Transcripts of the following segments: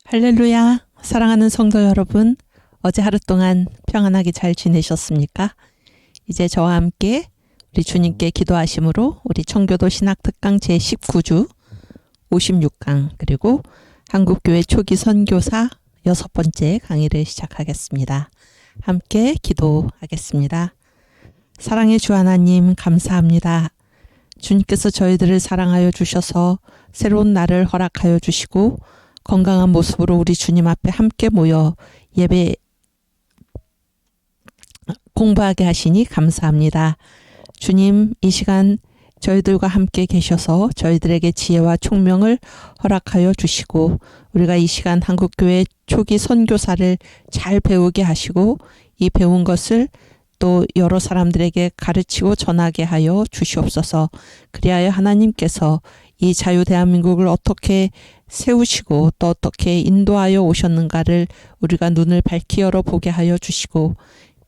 할렐루야! 사랑하는 성도 여러분, 어제 하루 동안 평안하게 잘 지내셨습니까? 이제 저와 함께 우리 주님께 기도하심으로 우리 청교도 신학특강 제19주 56강 그리고 한국교회 초기 선교사 6번째 강의를 시작하겠습니다. 함께 기도하겠습니다. 사랑의 주 하나님 감사합니다. 주님께서 저희들을 사랑하여 주셔서 새로운 날을 허락하여 주시고 건강한 모습으로 우리 주님 앞에 함께 모여 예배 공부하게 하시니 감사합니다. 주님, 이 시간 저희들과 함께 계셔서 저희들에게 지혜와 총명을 허락하여 주시고 우리가 이 시간 한국교회 초기 선교사를 잘 배우게 하시고 이 배운 것을 또 여러 사람들에게 가르치고 전하게 하여 주시옵소서. 그리하여 하나님께서 이 자유 대한민국을 어떻게 세우시고 또 어떻게 인도하여 오셨는가를 우리가 눈을 밝히 열어보게 하여 주시고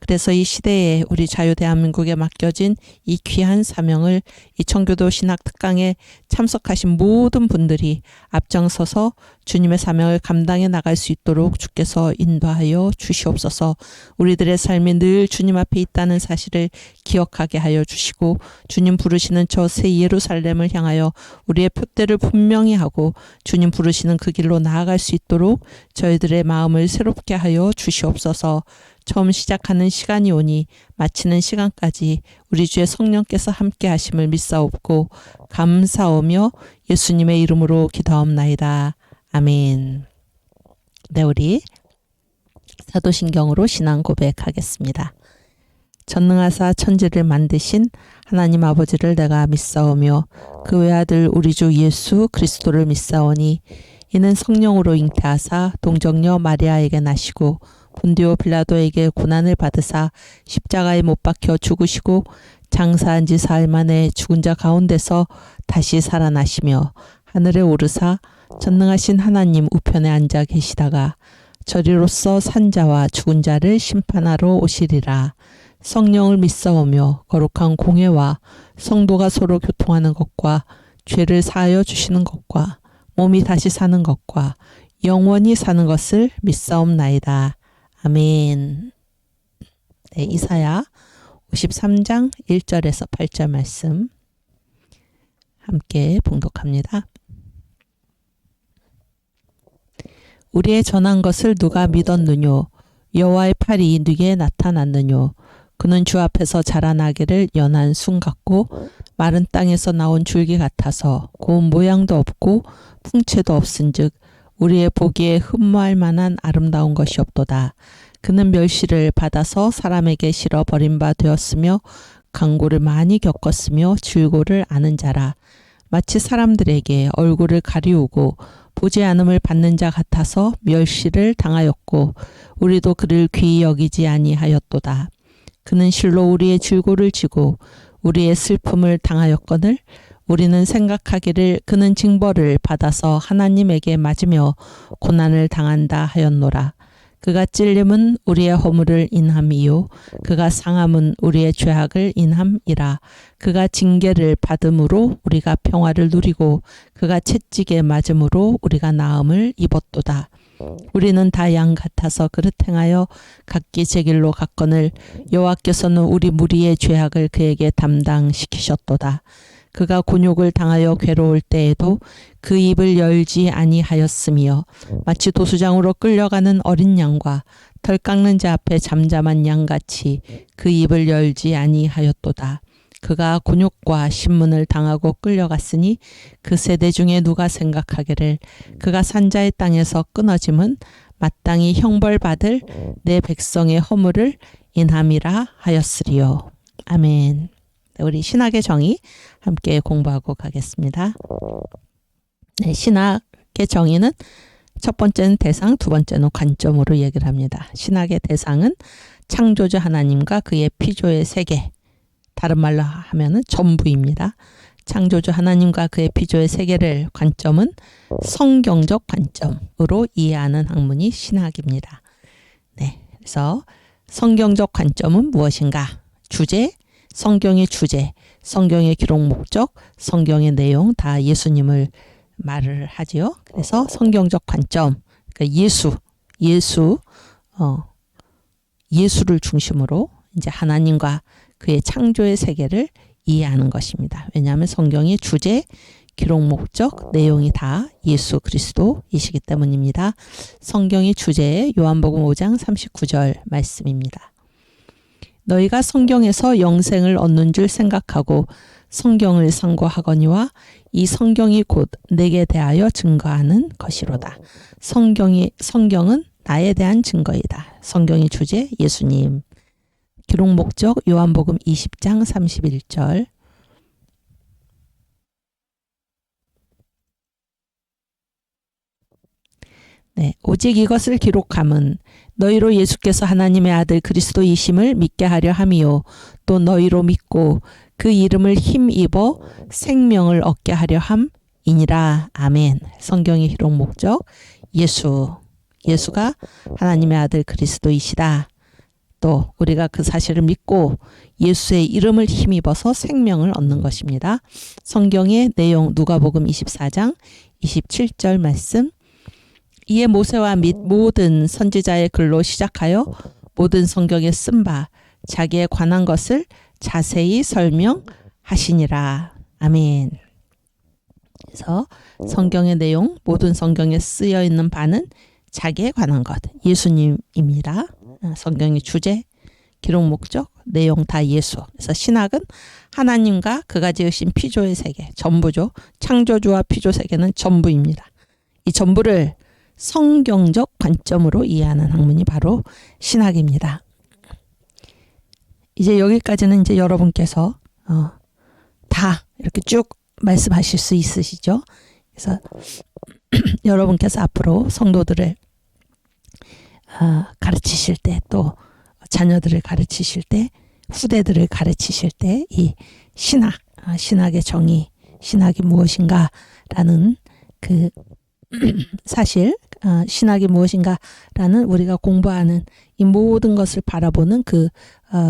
그래서 이 시대에 우리 자유 대한민국에 맡겨진 이 귀한 사명을 이 청교도 신학 특강에 참석하신 모든 분들이 앞장서서 주님의 사명을 감당해 나갈 수 있도록 주께서 인도하여 주시옵소서. 우리들의 삶이 늘 주님 앞에 있다는 사실을 기억하게 하여 주시고 주님 부르시는 저 새 예루살렘을 향하여 우리의 표대를 분명히 하고 주님 부르시는 그 길로 나아갈 수 있도록 저희들의 마음을 새롭게 하여 주시옵소서. 처음 시작하는 시간이 오니 마치는 시간까지 우리 주의 성령께서 함께 하심을 믿사옵고 감사하며 예수님의 이름으로 기도하옵나이다. 아멘. 네, 우리 사도신경으로 신앙 고백하겠습니다. 전능하사 천지를 만드신 하나님 아버지를 내가 믿사오며 그 외아들 우리 주 예수 그리스도를 믿사오니 이는 성령으로 잉태하사 동정녀 마리아에게 나시고 본디오 빌라도에게 고난을 받으사 십자가에 못 박혀 죽으시고 장사한 지 사흘 만에 죽은 자 가운데서 다시 살아나시며 하늘에 오르사 전능하신 하나님 우편에 앉아 계시다가 저리로서 산 자와 죽은 자를 심판하러 오시리라. 성령을 믿사오며 거룩한 공회와 성도가 서로 교통하는 것과 죄를 사하여 주시는 것과 몸이 다시 사는 것과 영원히 사는 것을 믿사옵나이다. 아멘. 네, 이사야 53장 1절에서 8절 말씀 함께 봉독합니다. 우리의 전한 것을 누가 믿었느뇨? 여호와의 팔이 네게 나타났느뇨? 그는 주 앞에서 자라나기를 연한 순 같고 마른 땅에서 나온 줄기 같아서 고운 모양도 없고 풍채도 없은즉 우리의 보기에 흠모할 만한 아름다운 것이 없도다. 그는 멸시를 받아서 사람에게 실어 버린 바 되었으며 강고를 많이 겪었으며 질고를 아는 자라. 마치 사람들에게 얼굴을 가리우고 보지 않음을 받는 자 같아서 멸시를 당하였고 우리도 그를 귀히 여기지 아니하였도다. 그는 실로 우리의 질고를 지고 우리의 슬픔을 당하였거늘 우리는 생각하기를 그는 징벌을 받아서 하나님에게 맞으며 고난을 당한다 하였노라. 그가 찔림은 우리의 허물을 인함이요 그가 상함은 우리의 죄악을 인함이라. 그가 징계를 받음으로 우리가 평화를 누리고 그가 채찍에 맞음으로 우리가 나음을 입었도다. 우리는 다 양 같아서 그릇 행하여 각기 제 길로 갔거늘 여호와께서는 우리 무리의 죄악을 그에게 담당시키셨도다. 그가 곤욕을 당하여 괴로울 때에도 그 입을 열지 아니하였으며 마치 도수장으로 끌려가는 어린 양과 털 깎는 자 앞에 잠잠한 양같이 그 입을 열지 아니하였도다. 그가 곤욕과 신문을 당하고 끌려갔으니 그 세대 중에 누가 생각하기를 그가 산자의 땅에서 끊어짐은 마땅히 형벌받을 내 백성의 허물을 인함이라 하였으리요. 아멘. 우리 신학의 정의 함께 공부하고 가겠습니다. 네, 신학의 정의는 첫 번째는 대상, 두 번째는 관점으로 얘기를 합니다. 신학의 대상은 창조주 하나님과 그의 피조의 세계, 다른 말로 하면은 전부입니다. 창조주 하나님과 그의 피조의 세계를 관점은 성경적 관점으로 이해하는 학문이 신학입니다. 네, 그래서 성경적 관점은 무엇인가? 주제, 성경의 주제, 성경의 기록 목적, 성경의 내용 다 예수님을 말을 하지요. 그래서 성경적 관점, 그러니까 예수, 예수를 중심으로 이제 하나님과 그의 창조의 세계를 이해하는 것입니다. 왜냐하면 성경의 주제, 기록 목적, 내용이 다 예수 그리스도이시기 때문입니다. 성경의 주제의 요한복음 5장 39절 말씀입니다. 너희가 성경에서 영생을 얻는 줄 생각하고 성경을 상고하거니와 이 성경이 곧 내게 대하여 증거하는 것이로다. 성경은 나에 대한 증거이다. 성경의 주제 예수님. 기록 목적 요한복음 20장 31절. 네, 오직 이것을 기록함은 너희로 예수께서 하나님의 아들 그리스도이심을 믿게 하려 함이요 또 너희로 믿고 그 이름을 힘입어 생명을 얻게 하려 함이니라. 아멘. 성경의 기록 목적 예수가 하나님의 아들 그리스도이시다. 또 우리가 그 사실을 믿고 예수의 이름을 힘입어서 생명을 얻는 것입니다. 성경의 내용 누가복음 24장 27절 말씀. 이에 모세와 및 모든 선지자의 글로 시작하여 모든 성경에 쓴 바 자기에 관한 것을 자세히 설명하시니라. 아멘. 그래서 성경의 내용, 모든 성경에 쓰여 있는 바는 자기에 관한 것, 예수님입니다. 성경의 주제, 기록 목적, 내용 다 예수. 그래서 신학은 하나님과 그가 지으신 피조의 세계, 전부죠. 창조주와 피조 세계는 전부입니다. 이 전부를 성경적 관점으로 이해하는 학문이 바로 신학입니다. 이제 여기까지는 이제 여러분께서 다 이렇게 쭉 말씀하실 수 있으시죠? 그래서 여러분께서 앞으로 성도들을 가르치실 때, 또 자녀들을 가르치실 때, 후대들을 가르치실 때 이 신학의 정의, 신학이 무엇인가라는 그 사실, 신학이 무엇인가라는 우리가 공부하는 이 모든 것을 바라보는 그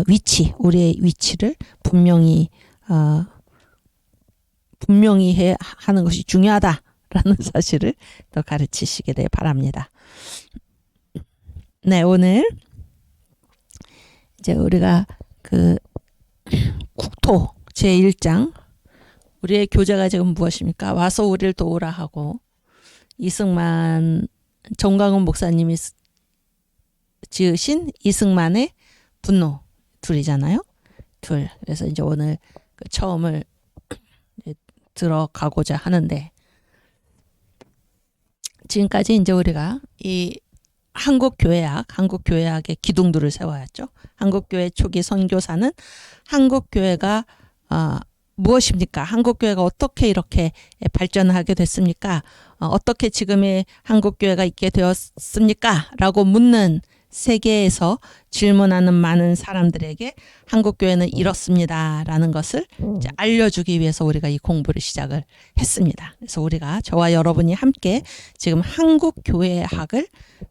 위치, 우리의 위치를 분명히 하는 것이 중요하다라는 사실을 더 가르치시기를 바랍니다. 네, 오늘 이제 우리가 그 국토 제1장, 우리의 교재가 지금 무엇입니까? 와서 우리를 도우라 하고, 이승만, 정광훈 목사님이 지으신 이승만의 분노, 둘이잖아요. 둘. 그래서 이제 오늘 그 처음을 들어가고자 하는데, 지금까지 이제 우리가 이 한국교회학의 기둥들을 세워야죠. 한국교회 초기 선교사는 한국교회가 무엇입니까? 한국교회가 어떻게 이렇게 발전하게 됐습니까? 어떻게 지금의 한국교회가 있게 되었습니까? 라고 묻는 세계에서 질문하는 많은 사람들에게 한국교회는 이렇습니다 라는 것을 이제 알려주기 위해서 우리가 이 공부를 시작을 했습니다. 그래서 우리가, 저와 여러분이 함께 지금 한국교회학을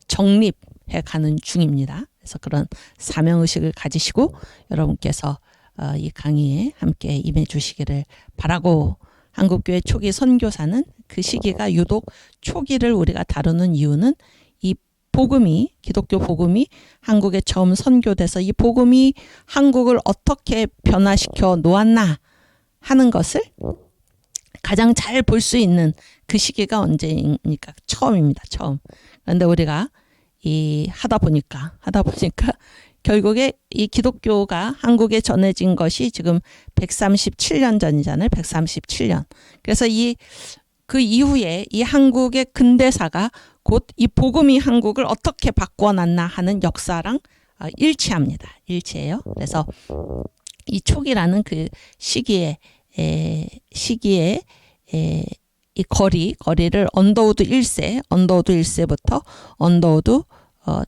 정립해 가는 중입니다. 그래서 그런 사명의식을 가지시고 여러분께서 이 강의에 함께 임해 주시기를 바라고, 한국교회 초기 선교사는 그 시기가 유독 초기를 우리가 다루는 이유는 이 복음이, 기독교 복음이 한국에 처음 선교돼서 이 복음이 한국을 어떻게 변화시켜 놓았나 하는 것을 가장 잘 볼 수 있는 그 시기가 언제입니까? 처음입니다. 처음. 그런데 우리가 하다 보니까 결국에 이 기독교가 한국에 전해진 것이 지금 137년 전이잖아요. 137년. 그래서 그 이후에 이 한국의 근대사가 곧 이 복음이 한국을 어떻게 바꿔놨나 하는 역사랑 일치합니다. 일치해요. 그래서 이 초기라는 그 시기에 이 거리를 언더우드 1세부터 언더우드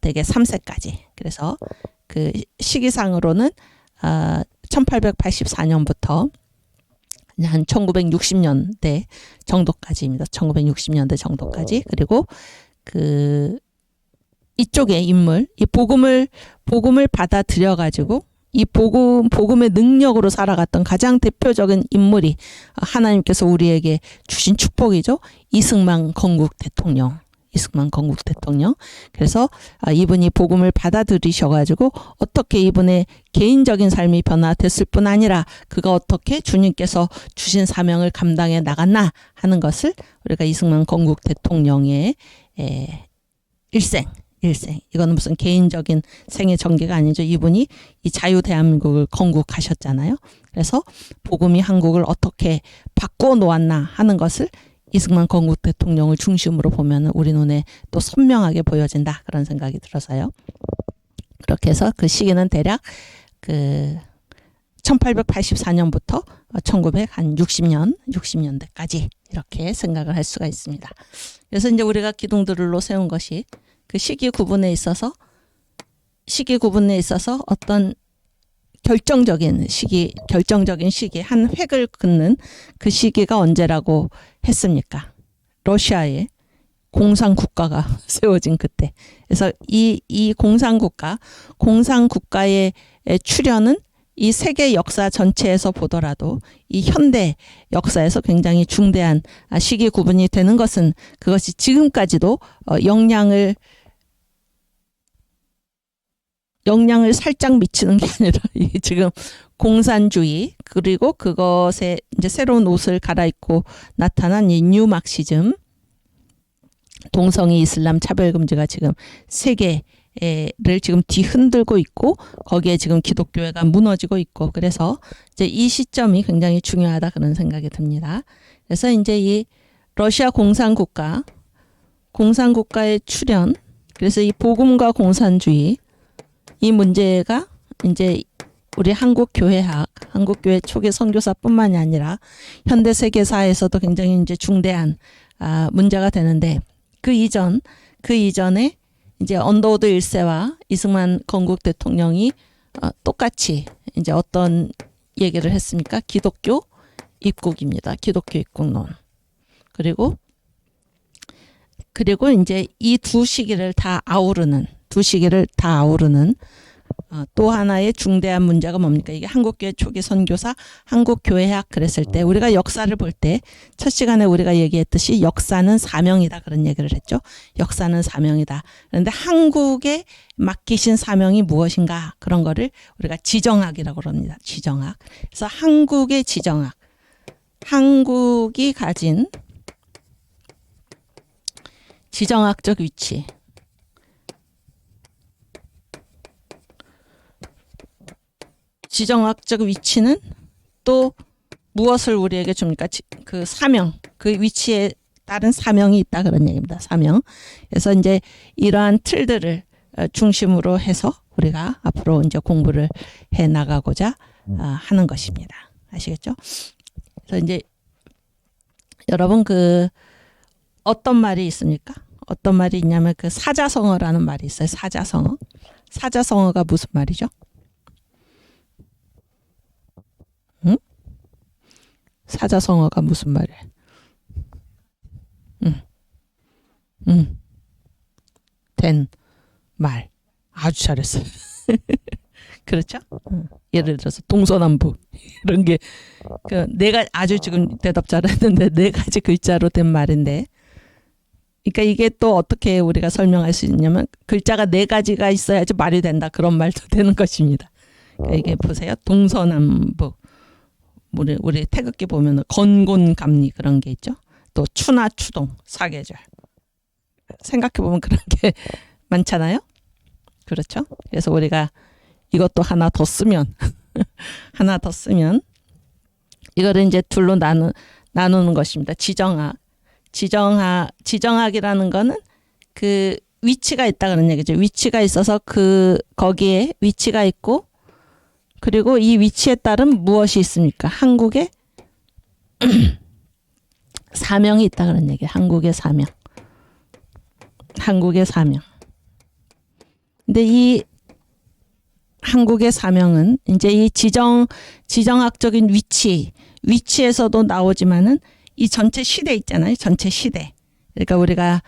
대개 3세까지. 그래서 그 시기상으로는 1884년부터 한 1960년대 정도까지입니다. 1960년대 정도까지. 그리고 이쪽의 인물, 이 복음을 받아들여 가지고 이 복음의 능력으로 살아갔던 가장 대표적인 인물이 하나님께서 우리에게 주신 축복이죠. 이승만 건국 대통령. 이승만 건국 대통령. 그래서 이분이 복음을 받아들이셔가지고 어떻게 이분의 개인적인 삶이 변화됐을 뿐 아니라 그가 어떻게 주님께서 주신 사명을 감당해 나갔나 하는 것을 우리가 이승만 건국 대통령의 일생 이거는 무슨 개인적인 생애 전개가 아니죠. 이분이 이 자유 대한민국을 건국하셨잖아요. 그래서 복음이 한국을 어떻게 바꿔 놓았나 하는 것을 이승만 건국 대통령을 중심으로 보면 우리 눈에 또 선명하게 보여진다. 그런 생각이 들어서요. 그렇게 해서 그 시기는 대략 그 1884년부터 1960년대까지 이렇게 생각을 할 수가 있습니다. 그래서 이제 우리가 기둥들로 세운 것이 그 시기 구분에 있어서 어떤 결정적인 시기 한 획을 긋는 그 시기가 언제라고 했습니까? 러시아의 공산국가가 세워진 그때. 그래서 이 공산국가의 출현은 이 세계 역사 전체에서 보더라도 이 현대 역사에서 굉장히 중대한 시기 구분이 되는 것은 그것이 지금까지도 영향을 살짝 미치는 게 아니라 지금 공산주의 그리고 그것에 이제 새로운 옷을 갈아입고 나타난 이 뉴마크시즘, 동성애 이슬람 차별금지가 지금 세계를 지금 뒤흔들고 있고 거기에 지금 기독교회가 무너지고 있고 그래서 이제 이 시점이 굉장히 중요하다 그런 생각이 듭니다. 그래서 이제 이 러시아 공산국가의 출현, 그래서 이 복음과 공산주의 이 문제가 이제 우리 한국교회 초기 선교사뿐만이 아니라 현대 세계사에서도 굉장히 이제 중대한 문제가 되는데 그 이전에 이제 언더우드 1세와 이승만 건국 대통령이 똑같이 이제 어떤 얘기를 했습니까? 기독교 입국입니다. 기독교 입국론. 그리고 이제 이 두 시기를 다 아우르는 또 하나의 중대한 문제가 뭡니까? 이게 한국교회 초기 선교사, 한국교회학 그랬을 때 우리가 역사를 볼 때 첫 시간에 우리가 얘기했듯이 역사는 사명이다 그런 얘기를 했죠. 역사는 사명이다. 그런데 한국에 맡기신 사명이 무엇인가 그런 거를 우리가 지정학이라고 합니다. 지정학. 그래서 한국의 지정학, 한국이 가진 지정학적 위치, 지정학적 위치는 또 무엇을 우리에게 줍니까? 그 사명, 그 위치에 따른 사명이 있다 그런 얘기입니다. 사명. 그래서 이제 이러한 틀들을 중심으로 해서 우리가 앞으로 이제 공부를 해 나가고자 하는 것입니다. 아시겠죠? 그래서 이제 여러분 그 어떤 말이 있습니까? 어떤 말이 있냐면 그 사자성어라는 말이 있어요. 사자성어. 사자성어가 무슨 말이죠? 응? 사자성어가 무슨 말이에요? 된 말. 아주 잘했어요. 그렇죠? 예를 들어서 동서남북 이런 게 그 내가 아주 지금 대답 잘했는데 네 가지 글자로 된 말인데, 그러니까 이게 또 어떻게 우리가 설명할 수 있냐면 글자가 네 가지가 있어야지 말이 된다 그런 말도 되는 것입니다. 그러니까 이게 보세요. 동서남북. 우리 태극기 보면 건곤감리 그런 게 있죠. 또 추나 추동 사계절. 생각해 보면 그런 게 많잖아요. 그렇죠? 그래서 우리가 이것도 하나 더 쓰면 이거를 이제 둘로 나누는 것입니다. 지정학이라는 거는 그 위치가 있다 그런 얘기죠. 위치가 있어서 거기에 위치가 있고 그리고 이 위치에 따른 무엇이 있습니까? 한국에 사명이 있다 그런 얘기예요. 한국의 사명. 근데 이 한국의 사명은 이제 이 지정학적인 위치에서도 나오지만은 이 전체 시대 있잖아요. 전체 시대. 그러니까 우리가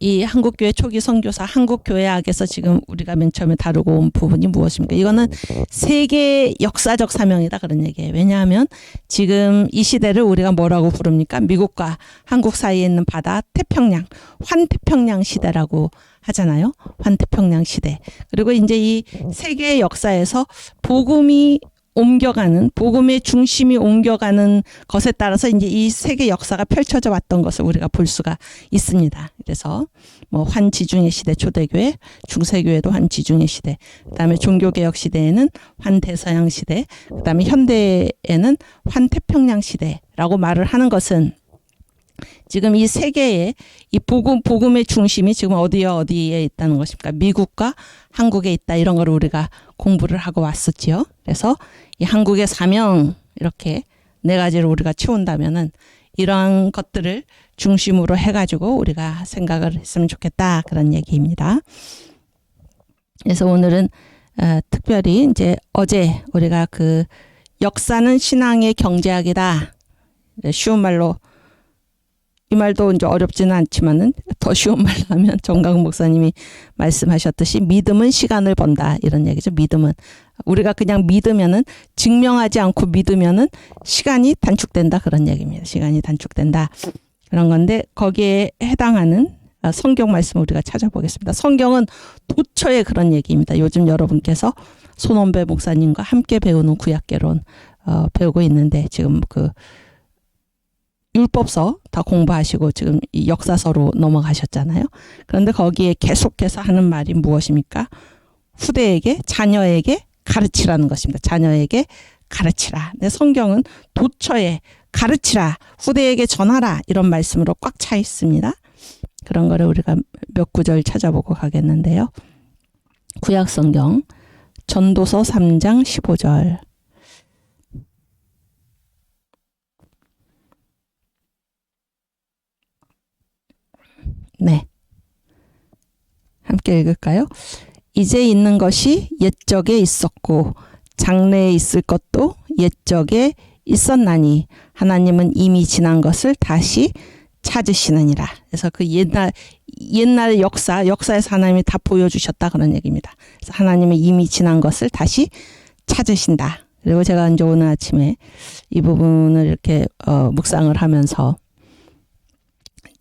이 한국교회 초기 선교사 한국교회학에서 지금 우리가 맨 처음에 다루고 온 부분이 무엇입니까? 이거는 세계 역사적 사명이다 그런 얘기예요. 왜냐하면 지금 이 시대를 우리가 뭐라고 부릅니까? 미국과 한국 사이에 있는 바다 태평양, 환태평양 시대라고 하잖아요. 환태평양 시대. 그리고 이제 이 세계 역사에서 복음이 옮겨가는, 복음의 중심이 옮겨가는 것에 따라서 이제 이 세계 역사가 펼쳐져 왔던 것을 우리가 볼 수가 있습니다. 그래서 뭐 환지중해 시대 초대교회, 중세교회도 환지중해 시대, 그다음에 종교개혁 시대에는 환대서양 시대, 그다음에 현대에는 환태평양 시대라고 말을 하는 것은 지금 이 세계의 이 복음의 중심이 지금 어디에 있다는 것입니까? 미국과 한국에 있다, 이런 걸 우리가 공부를 하고 왔었지요. 그래서 이 한국의 사명, 이렇게 네 가지를 우리가 채운다면은 이러한 것들을 중심으로 해가지고 우리가 생각을 했으면 좋겠다, 그런 얘기입니다. 그래서 오늘은 특별히 이제 어제 우리가 그 역사는 신앙의 경제학이다, 쉬운 말로, 이 말도 이제 어렵지는 않지만은 더 쉬운 말로 하면 정강 목사님이 말씀하셨듯이 믿음은 시간을 번다, 이런 얘기죠. 믿음은 우리가 그냥 믿으면은, 증명하지 않고 믿으면은 시간이 단축된다, 그런 얘기입니다. 시간이 단축된다, 그런 건데 거기에 해당하는 성경 말씀을 우리가 찾아보겠습니다. 성경은 도처에 그런 얘기입니다. 요즘 여러분께서 손원배 목사님과 함께 배우는 구약개론 배우고 있는데, 지금 그 율법서 다 공부하시고 지금 이 역사서로 넘어가셨잖아요. 그런데 거기에 계속해서 하는 말이 무엇입니까? 후대에게, 자녀에게 가르치라는 것입니다. 자녀에게 가르치라. 근데 성경은 도처에 가르치라, 후대에게 전하라, 이런 말씀으로 꽉 차 있습니다. 그런 거를 우리가 몇 구절 찾아보고 가겠는데요. 구약성경 전도서 3장 15절. 네, 함께 읽을까요? 이제 있는 것이 옛적에 있었고 장래에 있을 것도 옛적에 있었나니 하나님은 이미 지난 것을 다시 찾으시느니라. 그래서 그 옛날 역사에서 하나님이 다 보여주셨다, 그런 얘기입니다. 그래서 하나님은 이미 지난 것을 다시 찾으신다. 그리고 제가 이제 오늘 아침에 이 부분을 이렇게 묵상을 하면서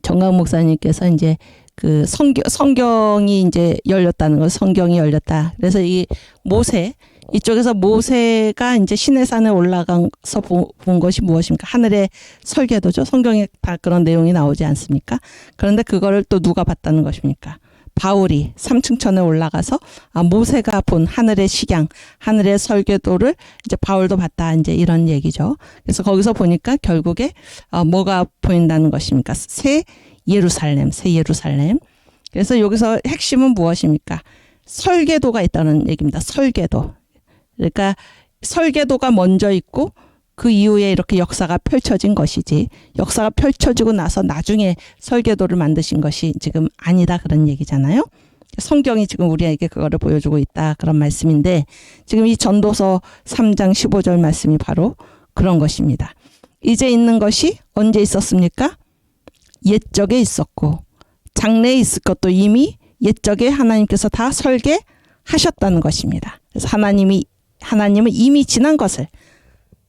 정강 목사님께서 이제 그 성경이 이제 열렸다는 거, 성경이 열렸다. 그래서 이 모세, 이쪽에서 모세가 이제 시내산에 올라가서 본 것이 무엇입니까? 하늘의 설계도죠. 성경에 다 그런 내용이 나오지 않습니까? 그런데 그거를 또 누가 봤다는 것입니까? 바울이 삼층천에 올라가서 모세가 본 하늘의 식양, 하늘의 설계도를 이제 바울도 봤다, 이제 이런 얘기죠. 그래서 거기서 보니까 결국에 뭐가 보인다는 것입니까? 새 예루살렘. 그래서 여기서 핵심은 무엇입니까? 설계도가 있다는 얘기입니다. 설계도. 그러니까 설계도가 먼저 있고 그 이후에 이렇게 역사가 펼쳐진 것이지, 역사가 펼쳐지고 나서 나중에 설계도를 만드신 것이 지금 아니다, 그런 얘기잖아요. 성경이 지금 우리에게 그거를 보여주고 있다, 그런 말씀인데, 지금 이 전도서 3장 15절 말씀이 바로 그런 것입니다. 이제 있는 것이 언제 있었습니까? 옛적에 있었고 장래에 있을 것도 이미 옛적에 하나님께서 다 설계하셨다는 것입니다. 그래서 하나님은 이미 지난 것을,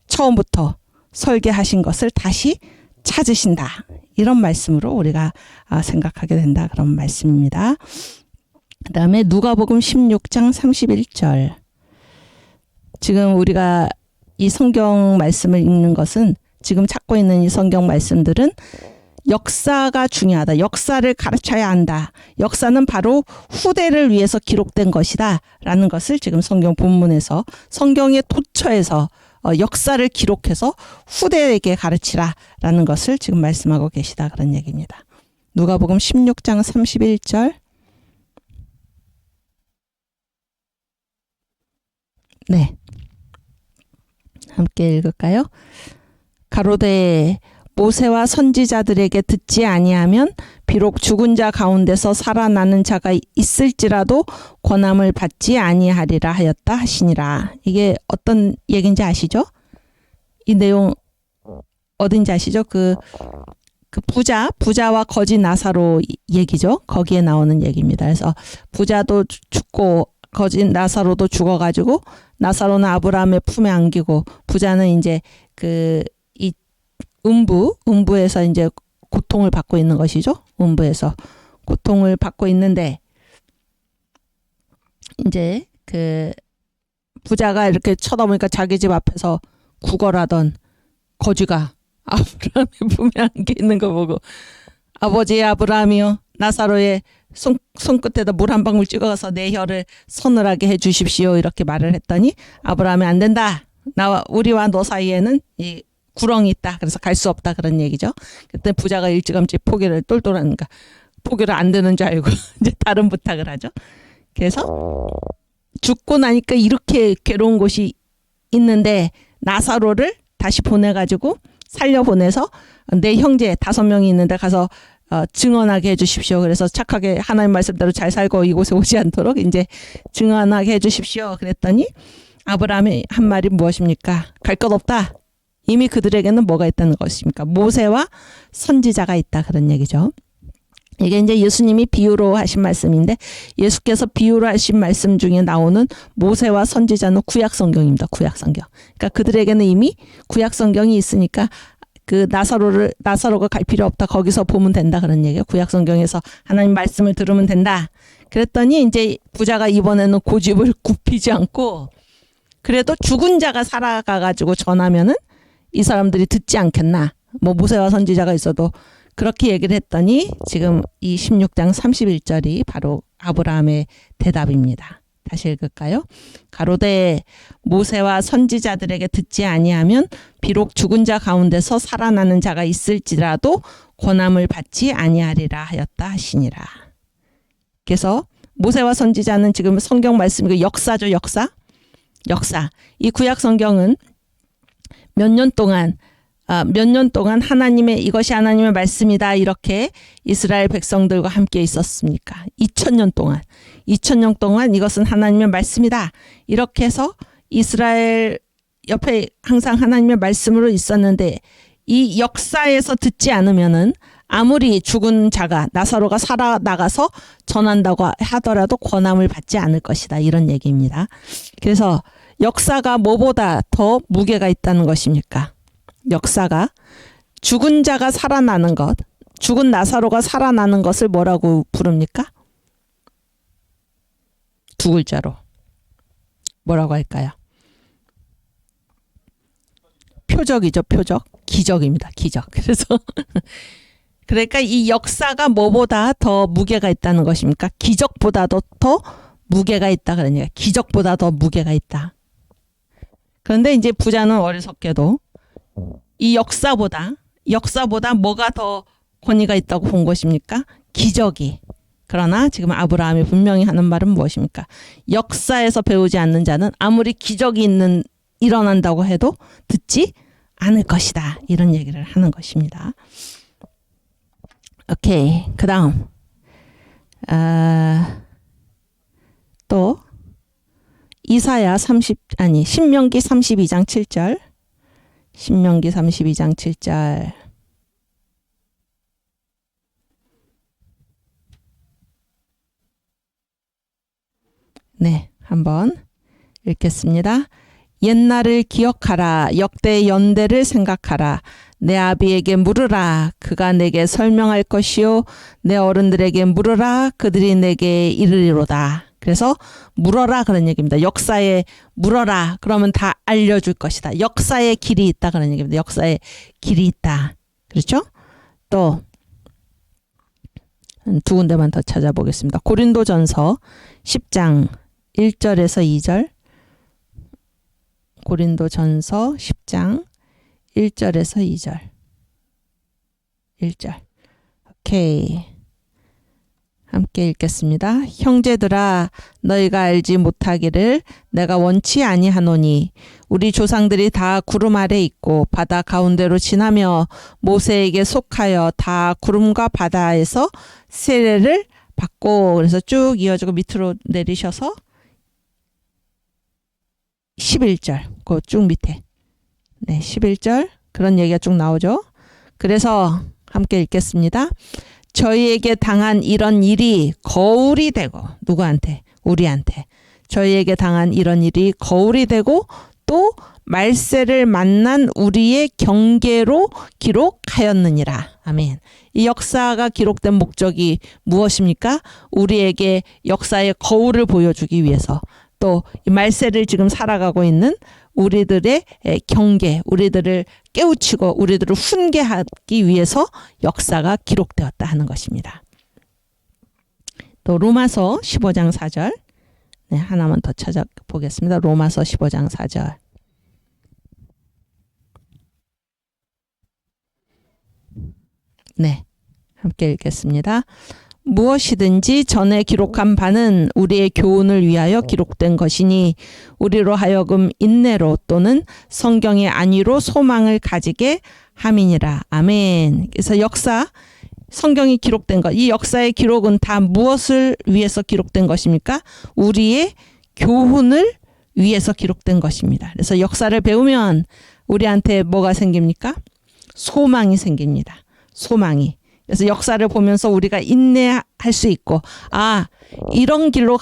처음부터 설계하신 것을 다시 찾으신다, 이런 말씀으로 우리가 생각하게 된다, 그런 말씀입니다. 그 다음에 누가복음 16장 31절. 지금 우리가 이 성경 말씀을 읽는 것은, 지금 찾고 있는 이 성경 말씀들은 역사가 중요하다, 역사를 가르쳐야 한다, 역사는 바로 후대를 위해서 기록된 것이다, 라는 것을 지금 성경 본문에서, 성경의 도처에서 역사를 기록해서 후대에게 가르치라, 라는 것을 지금 말씀하고 계시다, 그런 얘기입니다. 누가복음 16장 31절. 네, 함께 읽을까요? 가로되 모세와 선지자들에게 듣지 아니하면 비록 죽은 자 가운데서 살아나는 자가 있을지라도 권함을 받지 아니하리라 하였다 하시니라. 이게 어떤 얘기인지 아시죠? 이 내용 어딘지 아시죠? 그 그 부자와 거지 나사로 얘기죠. 거기에 나오는 얘기입니다. 그래서 부자도 죽고 거지 나사로도 죽어가지고 나사로는 아브라함의 품에 안기고 부자는 이제 이 음부에서 이제 고통을 받고 있는 것이죠. 음부에서 고통을 받고 있는데 이제 부자가 이렇게 쳐다보니까 자기 집 앞에서 구걸하던 거지가 아브라함의 품에 안겨 있는 거 보고 아버지 아브라함이요 나사로의 손끝에다 물 한 방울 찍어서 내 혀를 서늘하게 해 주십시오 이렇게 말을 했더니 아브라함이 안 된다. 우리와 너 사이에는 이 구렁이 있다. 그래서 갈 수 없다 그런 얘기죠. 그때 부자가 일찌감치 포기를 똘똘하니까 포기를 안 되는 줄 알고 이제 다른 부탁을 하죠. 그래서 죽고 나니까 이렇게 괴로운 곳이 있는데 나사로를 다시 보내가지고 살려보내서 내 형제 5명이 있는데 가서 증언하게 해주십시오. 그래서 착하게 하나님 말씀대로 잘 살고 이곳에 오지 않도록 이제 증언하게 해주십시오. 그랬더니 아브라함의 한 말이 무엇입니까? 갈 것 없다. 이미 그들에게는 뭐가 있다는 것입니까? 모세와 선지자가 있다 그런 얘기죠. 이게 이제 예수님이 비유로 하신 말씀인데 예수께서 비유로 하신 말씀 중에 나오는 모세와 선지자는 구약 성경입니다. 구약 성경. 그러니까 그들에게는 이미 구약 성경이 있으니까 그 나사로가 갈 필요 없다. 거기서 보면 된다 그런 얘기예요. 구약 성경에서 하나님 말씀을 들으면 된다. 그랬더니 이제 부자가 이번에는 고집을 굽히지 않고 그래도 죽은 자가 살아가가지고 전하면은 이 사람들이 듣지 않겠나. 뭐 모세와 선지자가 있어도 그렇게 얘기를 했더니 지금 이 16장 31절이 바로 아브라함의 대답입니다. 다시 읽을까요? 가로되 모세와 선지자들에게 듣지 아니하면 비록 죽은 자 가운데서 살아나는 자가 있을지라도 권함을 받지 아니하리라 하였다 하시니라. 그래서 모세와 선지자는 지금 성경 말씀이고 역사죠. 역사. 이 구약 성경은 몇 년 동안 이것이 하나님의 말씀이다 이렇게 이스라엘 백성들과 함께 있었습니까? 2000년 동안 이것은 하나님의 말씀이다 이렇게 해서 이스라엘 옆에 항상 하나님의 말씀으로 있었는데 이 역사에서 듣지 않으면은 아무리 죽은 자가 나사로가 살아나가서 전한다고 하더라도 권함을 받지 않을 것이다 이런 얘기입니다. 그래서 역사가 뭐보다 더 무게가 있다는 것입니까? 역사가 죽은 자가 살아나는 것, 죽은 나사로가 살아나는 것을 뭐라고 부릅니까? 두 글자로 뭐라고 할까요? 표적이죠. 표적. 기적입니다. 기적. 그래서 그러니까 이 역사가 뭐보다 더 무게가 있다는 것입니까? 기적보다도 더 무게가 있다 그러니까 기적보다 더 무게가 있다. 그런데 이제 부자는 어리석게도 이 역사보다 뭐가 더 권위가 있다고 본 것입니까? 기적이. 그러나 지금 아브라함이 분명히 하는 말은 무엇입니까? 역사에서 배우지 않는 자는 아무리 기적이 일어난다고 해도 듣지 않을 것이다. 이런 얘기를 하는 것입니다. 오케이. 그 다음 또 신명기 32장 7절 신명기 32장 7절 네, 한번 읽겠습니다. 옛날을 기억하라. 역대 연대를 생각하라. 내 아비에게 물으라. 그가 내게 설명할 것이요. 내 어른들에게 물으라. 그들이 내게 이르리로다. 그래서 물어라 그런 얘기입니다. 역사에 물어라. 그러면 다 알려줄 것이다. 역사에 길이 있다 그런 얘기입니다. 역사에 길이 있다. 그렇죠? 또 두 군데만 더 찾아보겠습니다. 고린도전서 10장 1절에서 2절 고린도전서 10장 1절에서 2절 1절 오케이. 함께 읽겠습니다. 형제들아 너희가 알지 못하기를 내가 원치 아니하노니 우리 조상들이 다 구름 아래 있고 바다 가운데로 지나며 모세에게 속하여 다 구름과 바다에서 세례를 받고 그래서 쭉 이어지고 밑으로 내리셔서 11절 그 쭉 밑에 11절 그런 얘기가 쭉 나오죠. 그래서 함께 읽겠습니다. 저희에게 당한 이런 일이 거울이 되고 누구한테? 우리한테. 저희에게 당한 이런 일이 거울이 되고 또 말세를 만난 우리의 경계로 기록하였느니라. 아멘. 이 역사가 기록된 목적이 무엇입니까? 우리에게 역사의 거울을 보여주기 위해서 또 이 말세를 지금 살아가고 있는 우리들의 경계, 우리들을 깨우치고 우리들을 훈계하기 위해서 역사가 기록되었다 하는 것입니다. 또 로마서 15장 4절 네, 하나만 더 찾아보겠습니다. 로마서 15장 4절 네, 함께 읽겠습니다. 무엇이든지 전에 기록한 바는 우리의 교훈을 위하여 기록된 것이니 우리로 하여금 인내로 또는 성경의 안위로 소망을 가지게 함이니라. 아멘. 그래서 역사, 성경이 기록된 것, 이 역사의 기록은 다 무엇을 위해서 기록된 것입니까? 우리의 교훈을 위해서 기록된 것입니다. 그래서 역사를 배우면 우리한테 뭐가 생깁니까? 소망이 생깁니다. 소망이. 그래서 역사를 보면서 우리가 인내할 수 있고 이런 길로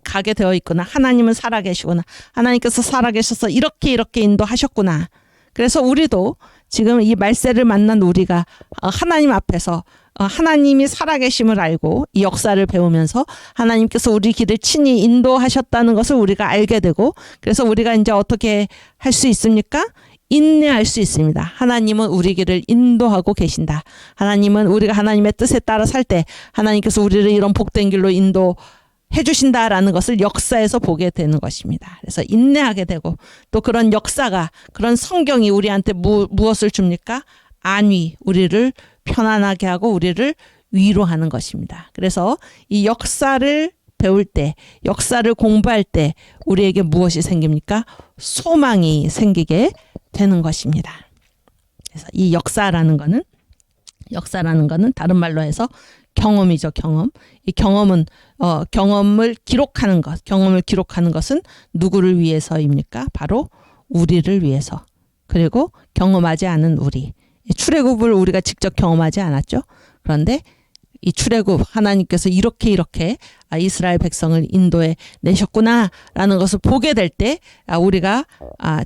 가게 되어 있구나. 하나님은 살아계시구나. 하나님께서 살아계셔서 이렇게 인도하셨구나. 그래서 우리도 지금 이 말세를 만난 우리가 하나님 앞에서 하나님이 살아계심을 알고 이 역사를 배우면서 하나님께서 우리 길을 친히 인도하셨다는 것을 우리가 알게 되고 그래서 우리가 이제 어떻게 할 수 있습니까? 인내할 수 있습니다. 하나님은 우리 길을 인도하고 계신다. 하나님은 우리가 하나님의 뜻에 따라 살 때 하나님께서 우리를 이런 복된 길로 인도해 주신다라는 것을 역사에서 보게 되는 것입니다. 그래서 인내하게 되고 또 그런 역사가 그런 성경이 우리한테 무엇을 줍니까? 안위, 우리를 편안하게 하고 우리를 위로하는 것입니다. 그래서 이 역사를 배울 때, 역사를 공부할 때 우리에게 무엇이 생깁니까? 소망이 생기게 되는 것입니다. 그래서 이 역사라는 거는 다른 말로 해서 경험이죠, 경험. 이 경험은 경험을 기록하는 것, 경험을 기록하는 것은 누구를 위해서입니까? 바로 우리를 위해서. 그리고 경험하지 않은 우리. 출애굽을 우리가 직접 경험하지 않았죠. 그런데 이 출애굽 하나님께서 이렇게 이스라엘 백성을 인도해 내셨구나라는 것을 보게 될 때 우리가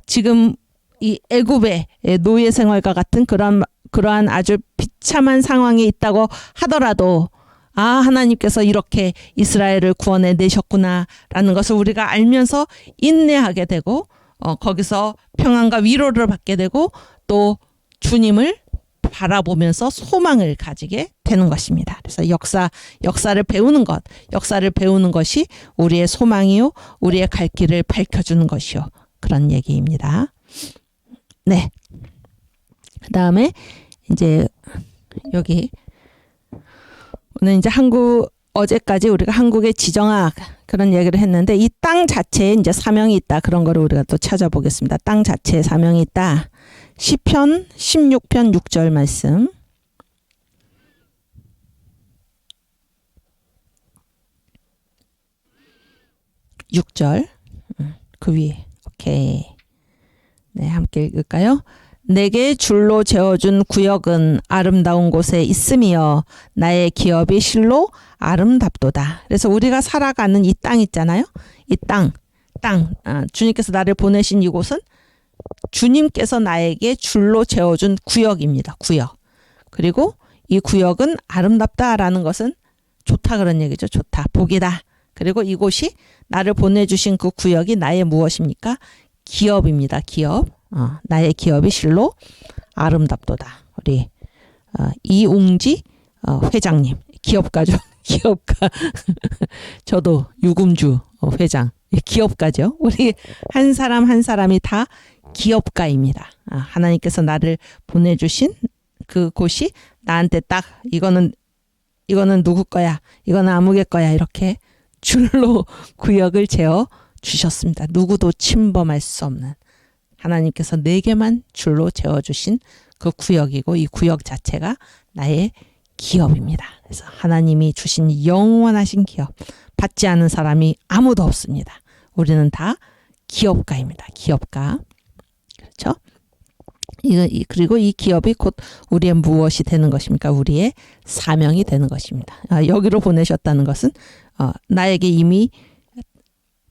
지금 이 애굽의 노예 생활과 같은 그러한 아주 비참한 상황에 있다고 하더라도 하나님께서 이렇게 이스라엘을 구원해 내셨구나라는 것을 우리가 알면서 인내하게 되고 거기서 평안과 위로를 받게 되고 또 주님을 바라보면서 소망을 가지게 되는 것입니다. 그래서 역사를 배우는 것이 우리의 소망이요, 우리의 갈 길을 밝혀주는 것이요. 그런 얘기입니다. 네. 그 다음에 이제 여기 오늘 이제 어제까지 우리가 한국의 지정학 그런 얘기를 했는데 이 땅 자체에 이제 사명이 있다. 그런 거를 우리가 또 찾아보겠습니다. 땅 자체에 사명이 있다. 시편 16편 6절 말씀. 6절. 그 위에. 오케이. 네, 함께 읽을까요? 내게 줄로 재어준 구역은 아름다운 곳에 있으며 나의 기업이 실로 아름답도다. 그래서 우리가 살아가는 이 땅 있잖아요. 이 땅. 주님께서 나를 보내신 이곳은 주님께서 나에게 줄로 재어준 구역입니다. 구역. 그리고 이 구역은 아름답다라는 것은 좋다 그런 얘기죠. 좋다. 복이다. 그리고 이곳이 나를 보내주신 그 구역이 나의 무엇입니까? 기업입니다. 기업. 나의 기업이 실로 아름답도다. 우리 이웅지 회장님. 기업가죠. 기업가. 저도 유금주 회장. 기업가죠. 우리 한 사람 한 사람이 다 기업가입니다. 하나님께서 나를 보내주신 그곳이 나한테 딱 이거는 누구 거야. 이거는 아무개 거야. 이렇게 줄로 구역을 재어 주셨습니다. 누구도 침범할 수 없는 하나님께서 내게만 줄로 재어주신 그 구역이고 이 구역 자체가 나의 기업입니다. 그래서 하나님이 주신 영원하신 기업 받지 않은 사람이 아무도 없습니다. 우리는 다 기업가입니다. 기업가. 그렇죠? 그리고 이 기업이 곧 우리의 무엇이 되는 것입니까? 우리의 사명이 되는 것입니다. 여기로 보내셨다는 것은 나에게 이미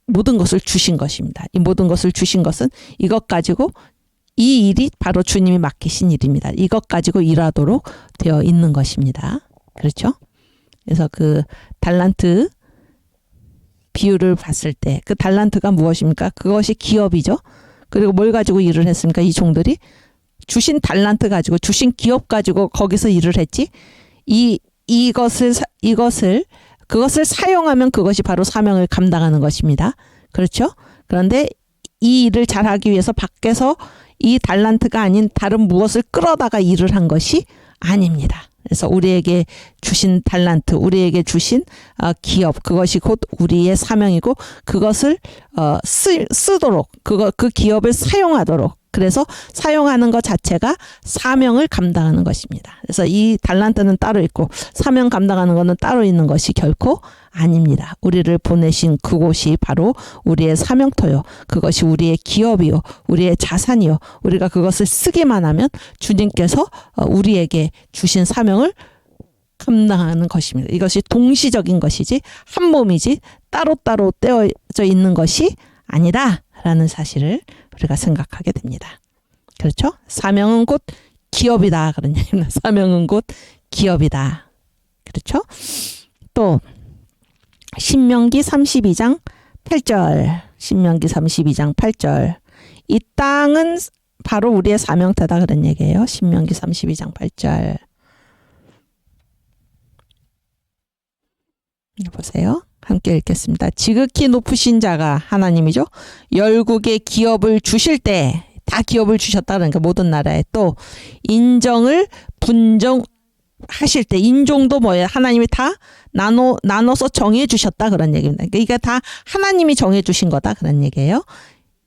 모든 것을 주신 것입니다. 이 모든 것을 주신 것은 이것 가지고 이 일이 바로 주님이 맡기신 일입니다. 이것 가지고 일하도록 되어 있는 것입니다. 그렇죠? 그래서 그 달란트 비유를 봤을 때 그 달란트가 무엇입니까? 그것이 기업이죠. 그리고 뭘 가지고 일을 했습니까? 이 종들이 주신 달란트 가지고 주신 기업 가지고 거기서 일을 했지. 그것을 사용하면 그것이 바로 사명을 감당하는 것입니다. 그렇죠? 그런데 이 일을 잘하기 위해서 밖에서 이 달란트가 아닌 다른 무엇을 끌어다가 일을 한 것이 아닙니다. 그래서 우리에게 주신 달란트, 우리에게 주신 기업, 그것이 곧 우리의 사명이고 그것을 쓰도록 그 기업을 사용하도록, 그래서 사용하는 것 자체가 사명을 감당하는 것입니다. 그래서 이 달란트는 따로 있고 사명 감당하는 것은 따로 있는 것이 결코 아닙니다. 우리를 보내신 그곳이 바로 우리의 사명터요. 그것이 우리의 기업이요. 우리의 자산이요. 우리가 그것을 쓰기만 하면 주님께서 우리에게 주신 사명을 감당하는 것입니다. 이것이 동시적인 것이지 한 몸이지 따로따로 떼어져 있는 것이 아니다라는 사실을 우리가 생각하게 됩니다. 그렇죠? 사명은 곧 기업이다. 그런 얘기입니다. 사명은 곧 기업이다. 그렇죠? 또 신명기 32장 8절. 신명기 32장 8절. 이 땅은 바로 우리의 사명터다 그런 얘기예요. 신명기 32장 8절. 보세요. 함께 읽겠습니다. 지극히 높으신 자가 하나님이죠. 열국의 기업을 주실 때 다 기업을 주셨다. 그러니까 모든 나라에 또 인정을 분정하실 때 인종도 뭐예요? 하나님이 다 나눠서 정해 주셨다 그런 얘기입니다. 그러니까 이게 다 하나님이 정해 주신 거다 그런 얘기예요.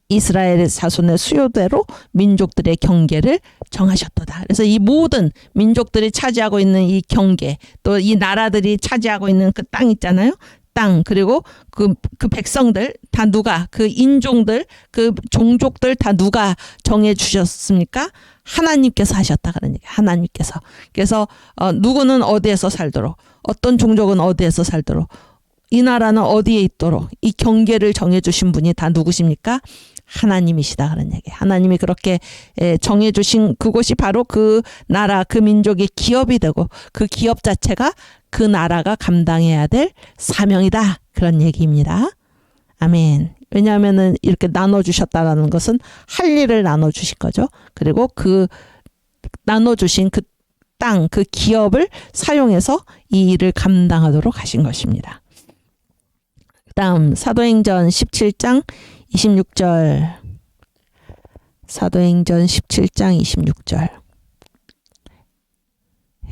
이스라엘 자손의 수요대로 민족들의 경계를 정하셨도다. 그래서 이 모든 민족들이 차지하고 있는 이 경계, 또 이 나라들이 차지하고 있는 그 땅 있잖아요. 땅, 그리고 그 백성들 다 누가, 그 인종들, 그 종족들 다 누가 정해 주셨습니까? 하나님께서 하셨다 그런 얘기. 하나님께서. 그래서 누구는 어디에서 살도록, 어떤 종족은 어디에서 살도록, 이 나라는 어디에 있도록 이 경계를 정해 주신 분이 다 누구십니까? 하나님이시다 그런 얘기. 하나님이 그렇게 정해 주신 그곳이 바로 그 나라, 그 민족의 기업이 되고 그 기업 자체가 그 나라가 감당해야 될 사명이다 그런 얘기입니다. 아멘. 왜냐하면은 이렇게 나눠주셨다라는 것은 할 일을 나눠주신 거죠. 그리고 그 나눠주신 그 땅, 그 기업을 사용해서 이 일을 감당하도록 하신 것입니다. 그 다음 사도행전 17장 26절. 사도행전 17장 26절.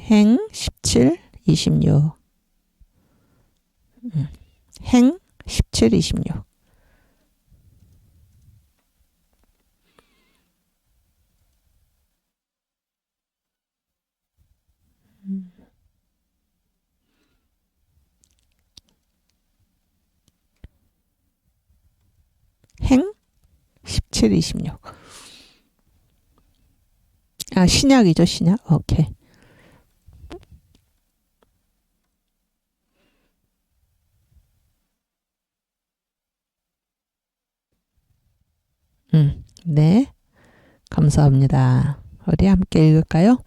행 17, 26. 행 17, 26. 행 17, 26. 신약이죠, 신약. 오케이. 네. 감사합니다. 우리 함께 읽을까요?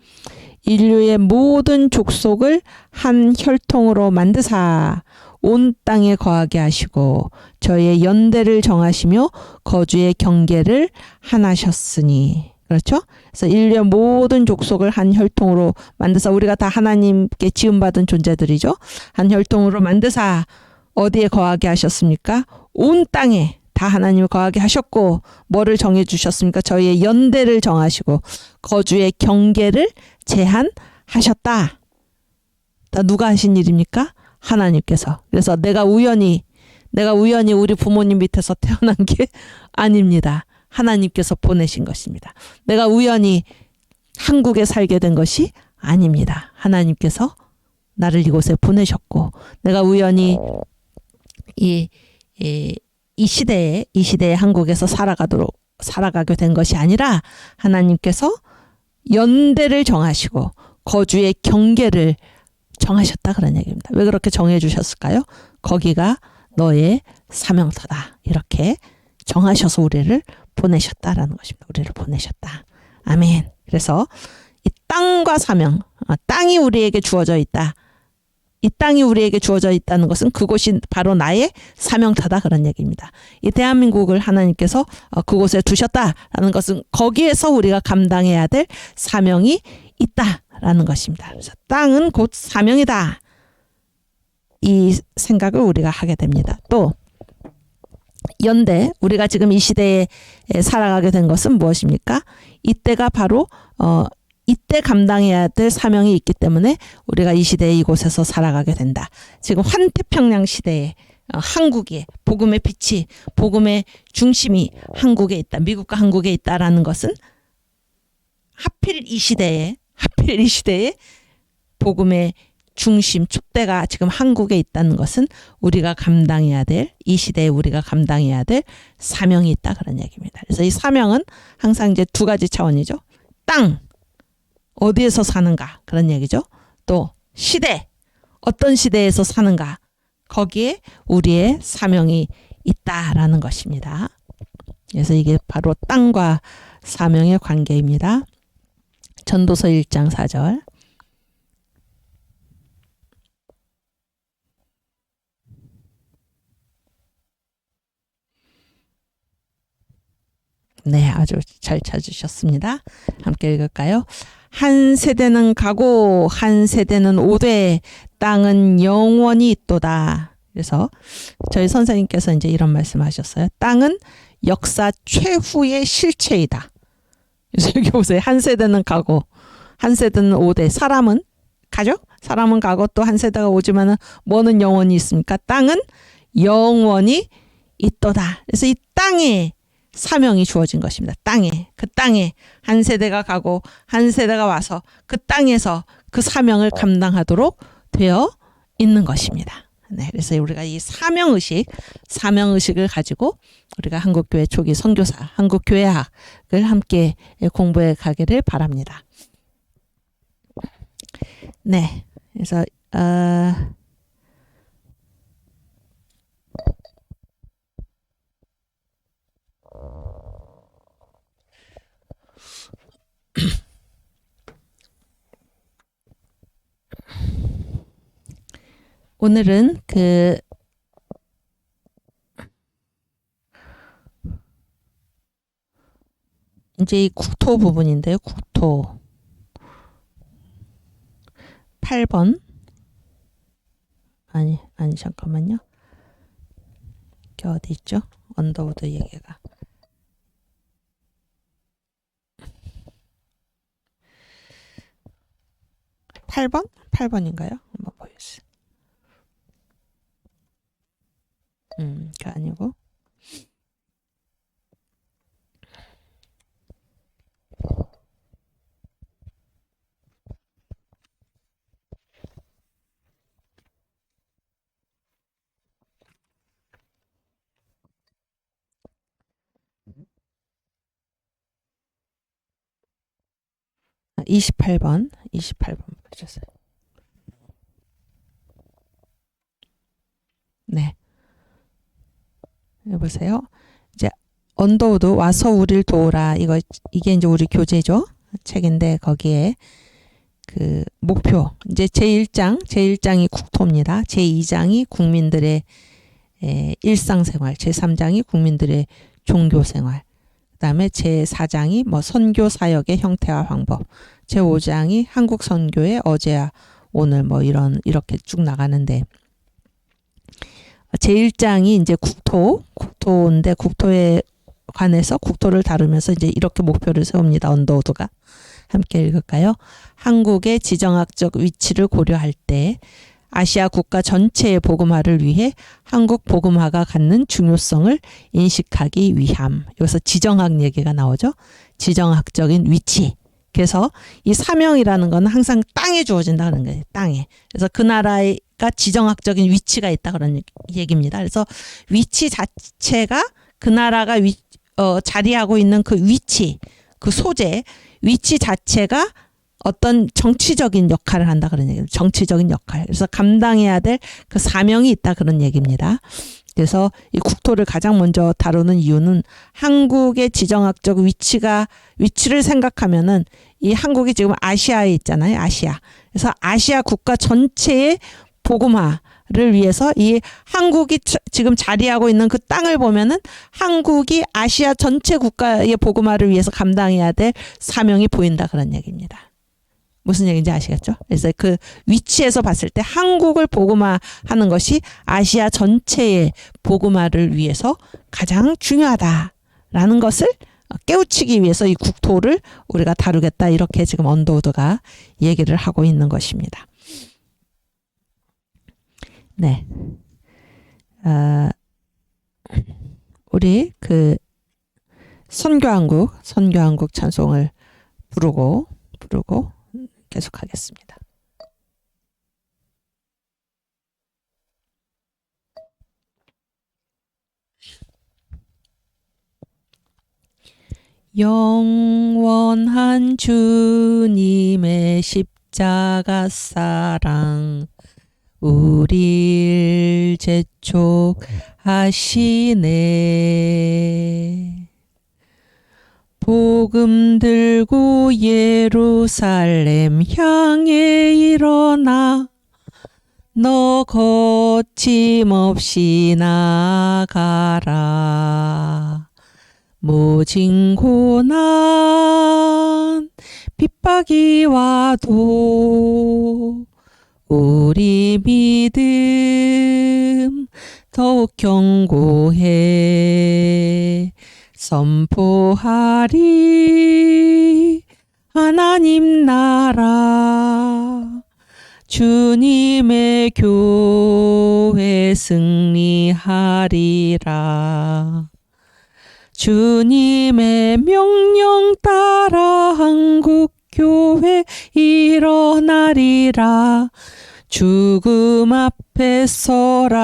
인류의 모든 족속을 한 혈통으로 만드사 온 땅에 거하게 하시고 저희의 연대를 정하시며 거주의 경계를 하나셨으니. 그렇죠? 그래서 인류의 모든 족속을 한 혈통으로 만드사, 우리가 다 하나님께 지음받은 존재들이죠. 한 혈통으로 만드사 어디에 거하게 하셨습니까? 온 땅에 다 하나님을 거하게 하셨고 뭐를 정해 주셨습니까? 저희의 연대를 정하시고 거주의 경계를 제한하셨다. 다 누가 하신 일입니까? 하나님께서. 그래서 내가 우연히 우리 부모님 밑에서 태어난 게 아닙니다. 하나님께서 보내신 것입니다. 내가 우연히 한국에 살게 된 것이 아닙니다. 하나님께서 나를 이곳에 보내셨고 내가 우연히 이 시대에 한국에서 살아가게 된 것이 아니라 하나님께서 연대를 정하시고 거주의 경계를 정하셨다 그런 얘기입니다. 왜 그렇게 정해 주셨을까요? 거기가 너의 사명터다. 이렇게 정하셔서 우리를 보내셨다라는 것입니다. 우리를 보내셨다. 아멘. 그래서 이 땅과 사명, 땅이 우리에게 주어져 있다. 이 땅이 우리에게 주어져 있다는 것은 그곳이 바로 나의 사명터다 그런 얘기입니다. 이 대한민국을 하나님께서 그곳에 두셨다라는 것은 거기에서 우리가 감당해야 될 사명이 있다라는 것입니다. 그래서 땅은 곧 사명이다. 이 생각을 우리가 하게 됩니다. 또 연대, 우리가 지금 이 시대에 살아가게 된 것은 무엇입니까? 이때가 바로 이때 감당해야 될 사명이 있기 때문에 우리가 이 시대에 이곳에서 살아가게 된다. 지금 환태평양 시대에 한국에 복음의 빛이, 복음의 중심이 한국에 있다. 미국과 한국에 있다라는 것은 하필 이 시대에 복음의 중심, 촛대가 지금 한국에 있다는 것은 우리가 감당해야 될, 이 시대에 우리가 감당해야 될 사명이 있다 그런 얘기입니다. 그래서 이 사명은 항상 이제 두 가지 차원이죠. 땅, 어디에서 사는가 그런 얘기죠. 또 시대, 어떤 시대에서 사는가, 거기에 우리의 사명이 있다라는 것입니다. 그래서 이게 바로 땅과 사명의 관계입니다. 전도서 1장 4절. 네, 아주 잘 찾으셨습니다. 함께 읽을까요? 한 세대는 가고 한 세대는 오되 땅은 영원히 있도다. 그래서 저희 선생님께서 이제 이런 말씀하셨어요. 땅은 역사 최후의 실체이다. 그래서 여기 보세요. 한 세대는 가고 한 세대는 오되, 사람은 가죠? 사람은 가고 또 한 세대가 오지만은 뭐는 영원히 있습니까? 땅은 영원히 있도다. 그래서 이 땅에 사명이 주어진 것입니다. 땅에, 그 땅에 한 세대가 가고 한 세대가 와서 그 땅에서 그 사명을 감당하도록 되어 있는 것입니다. 네, 그래서 우리가 이 사명의식을 가지고 우리가 한국교회 초기 선교사, 한국교회학을 함께 공부해 가기를 바랍니다. 네, 그래서 오늘은 이제 이 국토 부분인데요. 국토 8번 아니 잠깐만요. 이게 어디 있죠? 언더우드 얘기가 8번인가요? 한번 보겠습니다. 그게 아니고 28번 보셨어요? 네. 여보세요. 이제 언더우드 와서 우릴 도우라, 이게 이제 우리 교재죠. 책인데 거기에 그 목표, 이제 제1장이 국토입니다. 제2장이 국민들의 일상생활, 제3장이 국민들의 종교생활, 그 다음에 제4장이 뭐 선교 사역의 형태와 방법, 제5장이 한국 선교의 어제와 오늘 뭐 이렇게 쭉 나가는데, 제1장이 이제 국토인데 국토에 관해서 국토를 다루면서 이제 이렇게 목표를 세웁니다. 언더우드가. 함께 읽을까요? 한국의 지정학적 위치를 고려할 때 아시아 국가 전체의 복음화를 위해 한국 복음화가 갖는 중요성을 인식하기 위함. 여기서 지정학 얘기가 나오죠. 지정학적인 위치. 그래서 이 사명이라는 건 항상 땅에 주어진다는 거예요. 땅에. 그래서 그 나라가 지정학적인 위치가 있다 그런 얘기입니다. 그래서 위치 자체가 그 나라가 자리하고 있는 그 위치, 그 소재, 위치 자체가 어떤 정치적인 역할을 한다 그런 얘기예요. 정치적인 역할. 그래서 감당해야 될 그 사명이 있다 그런 얘기입니다. 그래서 이 국토를 가장 먼저 다루는 이유는 한국의 지정학적 위치를 생각하면은 이 한국이 지금 아시아에 있잖아요. 아시아. 그래서 아시아 국가 전체의 복음화를 위해서 이 한국이 지금 자리하고 있는 그 땅을 보면은 한국이 아시아 전체 국가의 복음화를 위해서 감당해야 될 사명이 보인다 그런 얘기입니다. 무슨 얘기인지 아시겠죠? 그래서 그 위치에서 봤을 때 한국을 복음화하는 것이 아시아 전체의 복음화를 위해서 가장 중요하다라는 것을 깨우치기 위해서 이 국토를 우리가 다루겠다 이렇게 지금 언더우드가 얘기를 하고 있는 것입니다. 네, 우리 그 선교한국 찬송을 부르고 계속하겠습니다. 영원한 주님의 십자가 사랑 우리를 재촉하시네. 복음 들고 예루살렘 향해 일어나 너 거침없이 나가라. 모진 고난 핍박이 와도 우리 믿음 더욱 견고해 선포하리 하나님 나라 주님의 교회 승리하리라. 주님의 명령 따라 한국교회 일어나리라. 죽음 앞에서라도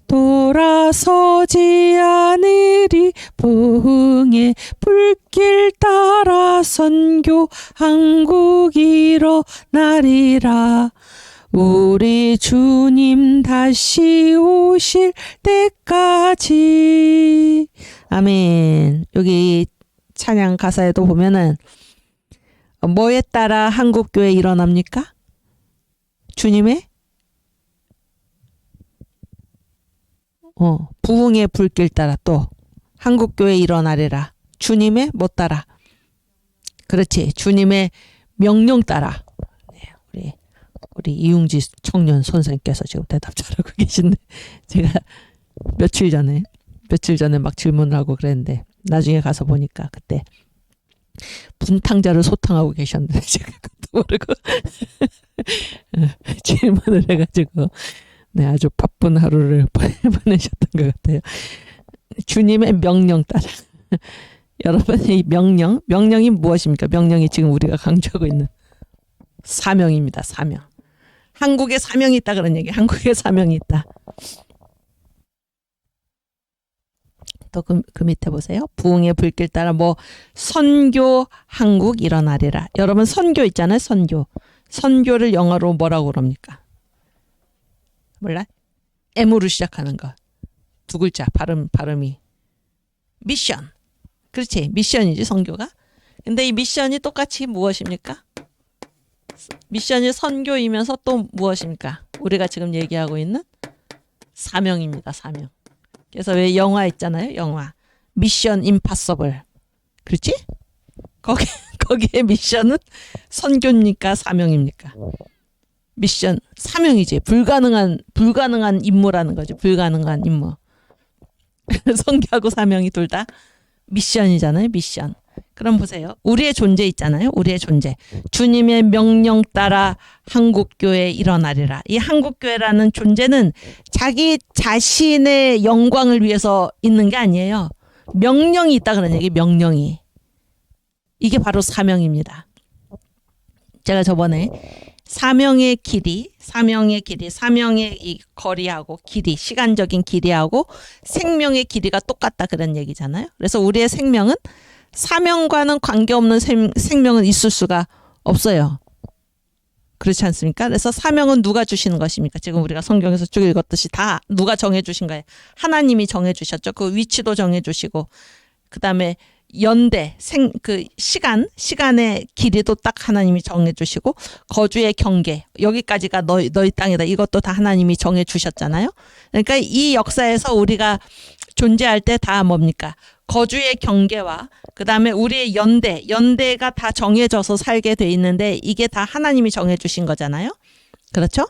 돌아서지 않으리. 부흥의 불길 따라 선교 한국 일어나리라. 우리 주님 다시 오실 때까지. 아멘. 여기 찬양 가사에도 보면은 뭐에 따라 한국교회 일어납니까? 주님의 부흥의 불길 따라 또 한국교회 일어나리라. 주님의 뭐 따라? 그렇지. 주님의 명령 따라. 네, 우리 이웅지 청년 선생님께서 지금 대답 잘하고 계신데 제가 며칠 전에 막 질문을 하고 그랬는데 나중에 가서 보니까 그때 분탕자를 소탕하고 계셨는데 제가 그것도 모르고 질문을 해가지고 네, 아주 바쁜 하루를 보내셨던 것 같아요. 주님의 명령 따라. 여러분의 명령이 무엇입니까? 명령이 지금 우리가 강조하고 있는 사명입니다. 사명. 한국에 사명이 있다 그런 얘기. 한국에 사명이 있다. 또 그 밑에 보세요. 부흥의 불길 따라 뭐 선교 한국 일어나리라. 여러분 선교 있잖아요. 선교를 영어로 뭐라고 그럽니까? 몰라? M으로 시작하는 거. 두 글자 발음이 미션. 그렇지. 미션이지 선교가. 근데 이 미션이 똑같이 무엇입니까? 미션이 선교이면서 또 무엇입니까? 우리가 지금 얘기하고 있는 사명입니다. 사명. 그래서 왜 영화 있잖아요. 영화. 미션 임파서블. 그렇지? 거기에 미션은 선교입니까? 사명입니까? 미션 사명이지. 불가능한 임무라는 거죠. 불가능한 임무. 선교하고 사명이 둘 다 미션이잖아요. 미션. 그럼 보세요. 우리의 존재 있잖아요. 우리의 존재. 주님의 명령 따라 한국교회 일어나리라. 이 한국교회라는 존재는 자기 자신의 영광을 위해서 있는 게 아니에요. 명령이 있다 그런 얘기. 명령이. 이게 바로 사명입니다. 제가 저번에 사명의 길이, 사명의 이 거리하고 길이, 시간적인 길이하고 생명의 길이가 똑같다 그런 얘기잖아요. 그래서 우리의 생명은 사명과는 관계없는 생명은 있을 수가 없어요. 그렇지 않습니까? 그래서 사명은 누가 주시는 것입니까? 지금 우리가 성경에서 쭉 읽었듯이 다 누가 정해주신 거예요. 하나님이 정해주셨죠. 그 위치도 정해주시고, 그 다음에 연대, 시간의 길이도 딱 하나님이 정해주시고, 거주의 경계, 여기까지가 너희 땅이다. 이것도 다 하나님이 정해주셨잖아요. 그러니까 이 역사에서 우리가 존재할 때 다 뭡니까? 거주의 경계와 그 다음에 우리의 연대가 다 정해져서 살게 돼 있는데 이게 다 하나님이 정해주신 거잖아요. 그렇죠?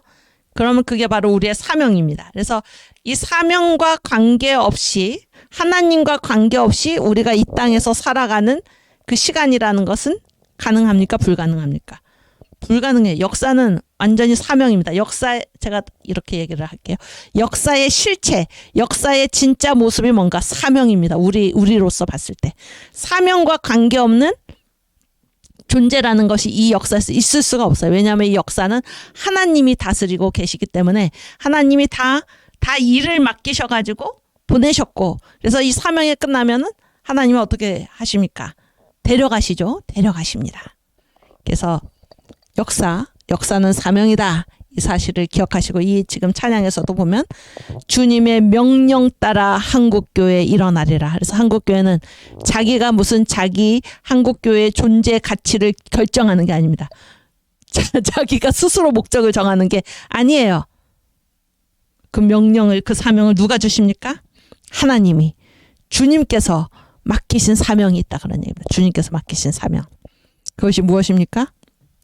그러면 그게 바로 우리의 사명입니다. 그래서 이 사명과 관계없이 하나님과 관계없이 우리가 이 땅에서 살아가는 그 시간이라는 것은 가능합니까? 불가능합니까? 불가능해요. 역사는 완전히 사명입니다. 제가 이렇게 얘기를 할게요. 역사의 실체, 역사의 진짜 모습이 뭔가 사명입니다. 우리로서 봤을 때. 사명과 관계없는 존재라는 것이 이 역사에서 있을 수가 없어요. 왜냐하면 이 역사는 하나님이 다스리고 계시기 때문에 하나님이 다 일을 맡기셔가지고 보내셨고, 그래서 이 사명이 끝나면은 하나님은 어떻게 하십니까? 데려가시죠. 데려가십니다. 그래서 역사는 사명이다. 이 사실을 기억하시고, 이 지금 찬양에서도 보면 주님의 명령 따라 한국교회 일어나리라. 그래서 한국교회는 자기가 무슨 자기 한국교회의 존재 가치를 결정하는 게 아닙니다. 자기가 스스로 목적을 정하는 게 아니에요. 그 명령을, 그 사명을 누가 주십니까? 하나님이, 주님께서 맡기신 사명이 있다. 그런 얘기입니다. 주님께서 맡기신 사명. 그것이 무엇입니까?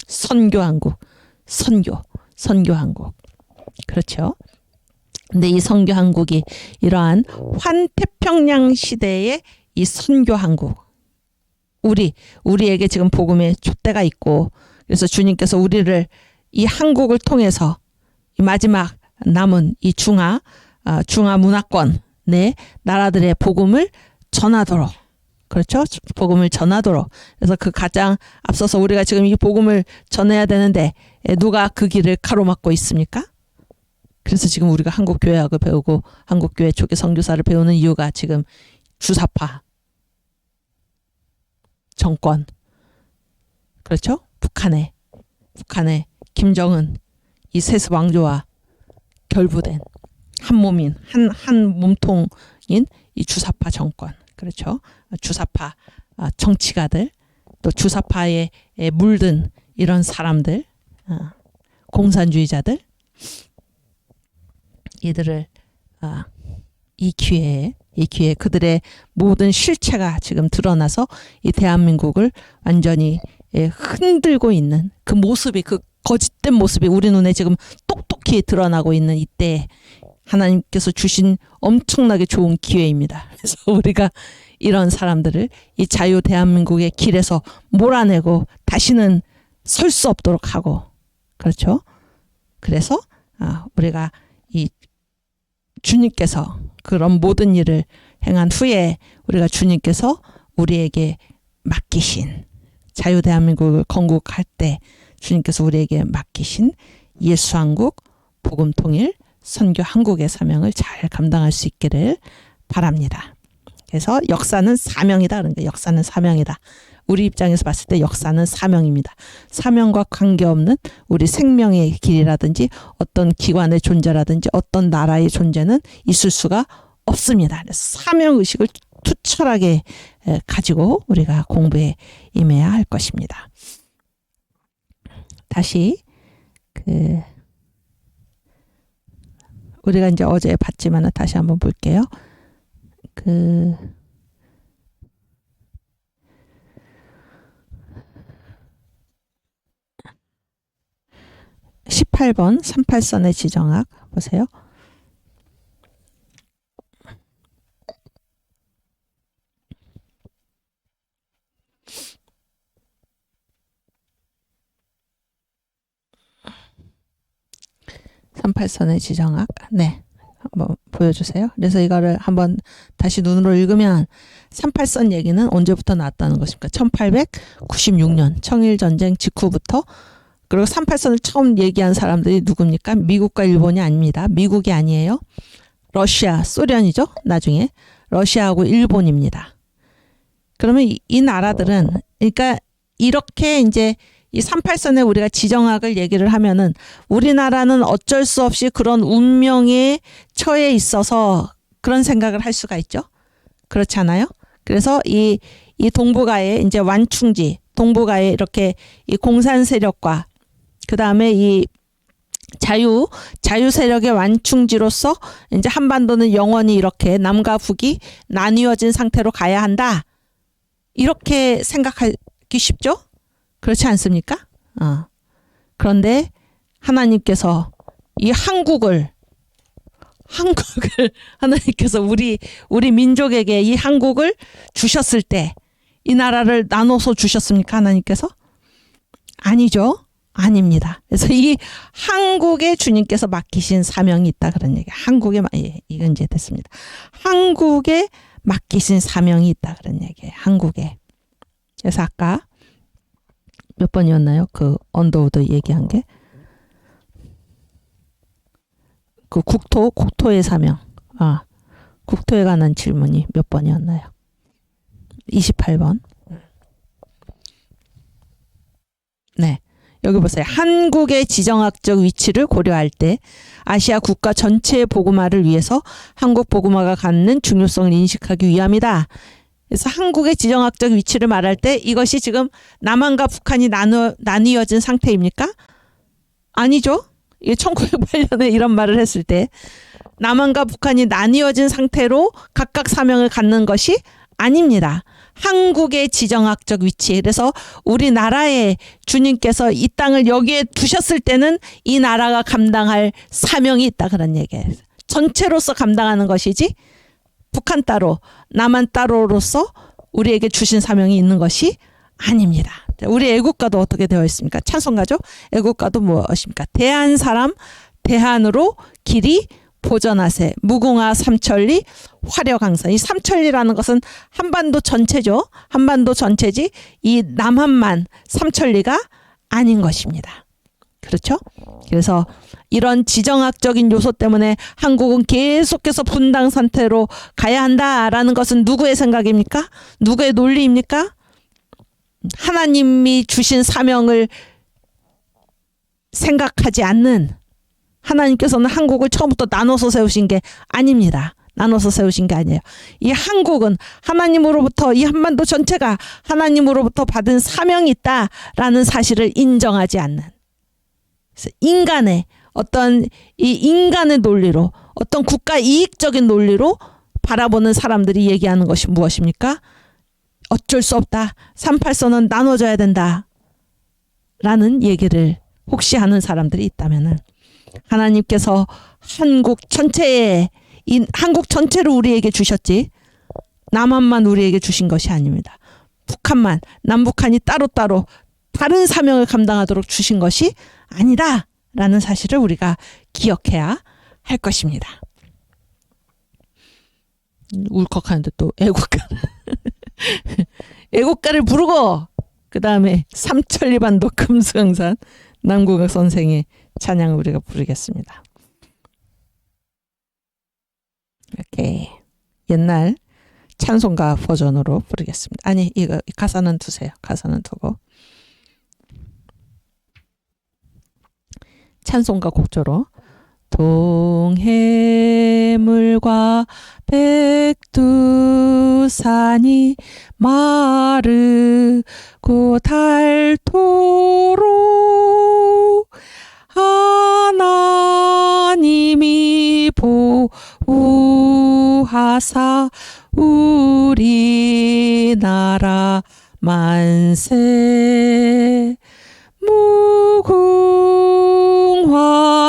선교한국, 선교한국. 그렇죠. 근데 이 선교한국이 이러한 환태평양 시대의 이 선교한국, 우리에게 지금 복음의 촛대가 있고, 그래서 주님께서 우리를 이 한국을 통해서 이 마지막 남은 이 중화 문화권 내 나라들의 복음을 전하도록, 그렇죠? 복음을 전하도록. 그래서 그 가장 앞서서 우리가 지금 이 복음을 전해야 되는데 누가 그 길을 가로막고 있습니까? 그래서 지금 우리가 한국교회학을 배우고 한국교회 초기 선교사를 배우는 이유가 지금 주사파 정권, 그렇죠? 북한의 김정은, 이 세습 왕조와 결부된 한 몸인 한 몸통인 이 주사파 정권, 그렇죠? 주사파 정치가들, 또 주사파에 물든 이런 사람들, 공산주의자들, 이들을 이 기회에 그들의 모든 실체가 지금 드러나서 이 대한민국을 완전히 흔들고 있는 그 모습이, 그 거짓된 모습이 우리 눈에 지금 똑똑히 드러나고 있는 이때 하나님께서 주신 엄청나게 좋은 기회입니다. 그래서 우리가 이런 사람들을 이 자유 대한민국의 길에서 몰아내고 다시는 설 수 없도록 하고, 그렇죠? 그래서 우리가 이 주님께서 그런 모든 일을 행한 후에 우리가 주님께서 우리에게 맡기신, 자유 대한민국을 건국할 때 주님께서 우리에게 맡기신 예수한국 복음통일 선교 한국의 사명을 잘 감당할 수 있기를 바랍니다. 그래서 역사는 사명이다. 그러니까 역사는 사명이다. 우리 입장에서 봤을 때 역사는 사명입니다. 사명과 관계없는 우리 생명의 길이라든지 어떤 기관의 존재라든지 어떤 나라의 존재는 있을 수가 없습니다. 그래서 사명의식을 투철하게 가지고 우리가 공부에 임해야 할 것입니다. 다시 우리가 이제 어제 봤지만 다시 한번 볼게요. 18번 38선의 지정학 보세요. (38선의) 지정학. 네, 한번 보여주세요. 그래서 이거를 한번 다시 눈으로 읽으면 38선 얘기는 언제부터 나왔다는 것입니까? 1896년 청일전쟁 직후부터. 그리고 38선을 처음 얘기한 사람들이 누굽니까? 미국과 일본이 아닙니다. 미국이 아니에요. 러시아, 소련이죠. 나중에 러시아하고 일본입니다. 그러면 이 나라들은 그러니까 이렇게 이제 이 38선에 우리가 지정학을 얘기를 하면은 우리나라는 어쩔 수 없이 그런 운명에 처해 있어서 그런 생각을 할 수가 있죠. 그렇지 않아요? 그래서 이 동북아의 이제 완충지, 동북아의 이렇게 이 공산 세력과 그 다음에 이 자유 세력의 완충지로서 이제 한반도는 영원히 이렇게 남과 북이 나뉘어진 상태로 가야 한다. 이렇게 생각하기 쉽죠? 그렇지 않습니까? 그런데 하나님께서 이 한국을 하나님께서 우리 민족에게 이 한국을 주셨을 때 이 나라를 나눠서 주셨습니까? 하나님께서? 아니죠. 아닙니다. 그래서 이 한국에 주님께서 맡기신 사명이 있다 그런 얘기. 한국에 이건 이제 됐습니다. 한국에 맡기신 사명이 있다 그런 얘기예요. 한국에. 그래서 아까 몇 번이었나요? 그 언더우드 얘기한 게 그 국토의 사명. 국토에 관한 질문이 몇 번이었나요? 28번. 네. 여기 보세요. 한국의 지정학적 위치를 고려할 때 아시아 국가 전체의 복음화를 위해서 한국 복음화가 갖는 중요성을 인식하기 위함이다. 그래서 한국의 지정학적 위치를 말할 때 이것이 지금 남한과 북한이 나뉘어진 상태입니까? 아니죠. 이게 1908년에 이런 말을 했을 때 남한과 북한이 나뉘어진 상태로 각각 사명을 갖는 것이 아닙니다. 한국의 지정학적 위치. 그래서 우리나라에 주님께서 이 땅을 여기에 두셨을 때는 이 나라가 감당할 사명이 있다 그런 얘기예요. 전체로서 감당하는 것이지 북한 따로 남한 따로로서 우리에게 주신 사명이 있는 것이 아닙니다. 우리 애국가도 어떻게 되어 있습니까? 찬송가죠. 애국가도 무엇입니까? 대한 사람 대한으로 길이 보전하세 무궁화 삼천리 화려강산. 이 삼천리라는 것은 한반도 전체죠. 한반도 전체지 이 남한만 삼천리가 아닌 것입니다. 그렇죠? 그래서 이런 지정학적인 요소 때문에 한국은 계속해서 분당 상태로 가야 한다라는 것은 누구의 생각입니까? 누구의 논리입니까? 하나님이 주신 사명을 생각하지 않는 하나님께서는 한국을 처음부터 나눠서 세우신 게 아닙니다. 나눠서 세우신 게 아니에요. 이 한국은 하나님으로부터 이 한반도 전체가 하나님으로부터 받은 사명이 있다라는 사실을 인정하지 않는 그래서 인간의 어떤 이 인간의 논리로 어떤 국가 이익적인 논리로 바라보는 사람들이 얘기하는 것이 무엇입니까? 어쩔 수 없다. 38선은 나눠져야 된다. 라는 얘기를 혹시 하는 사람들이 있다면은 하나님께서 한국 전체를 우리에게 주셨지 남한만 우리에게 주신 것이 아닙니다. 북한만 남북한이 따로따로 다른 사명을 감당하도록 주신 것이 아니다 라는 사실을 우리가 기억해야 할 것입니다. 울컥하는데 또 애국가를 부르고 그 다음에 삼천리반도 금수강산 남국학 선생의 찬양을 우리가 부르겠습니다. 이렇게 옛날 찬송가 버전으로 부르겠습니다. 아니 이거 가사는 두세요. 가사는 두고 찬송가 곡조로 동해물과 백두산이 마르고 닳도록 하나님이 보호하사 우리나라 만세 무궁화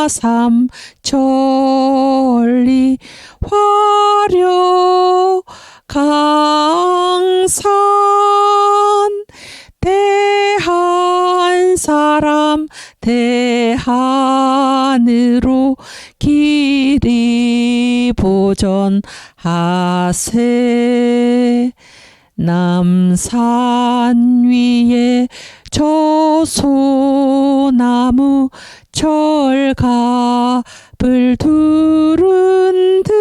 삼천리 화려강산 대한 사람 대한으로 길이 보전하세 남산 위에 저소나무 철갑을 두른 듯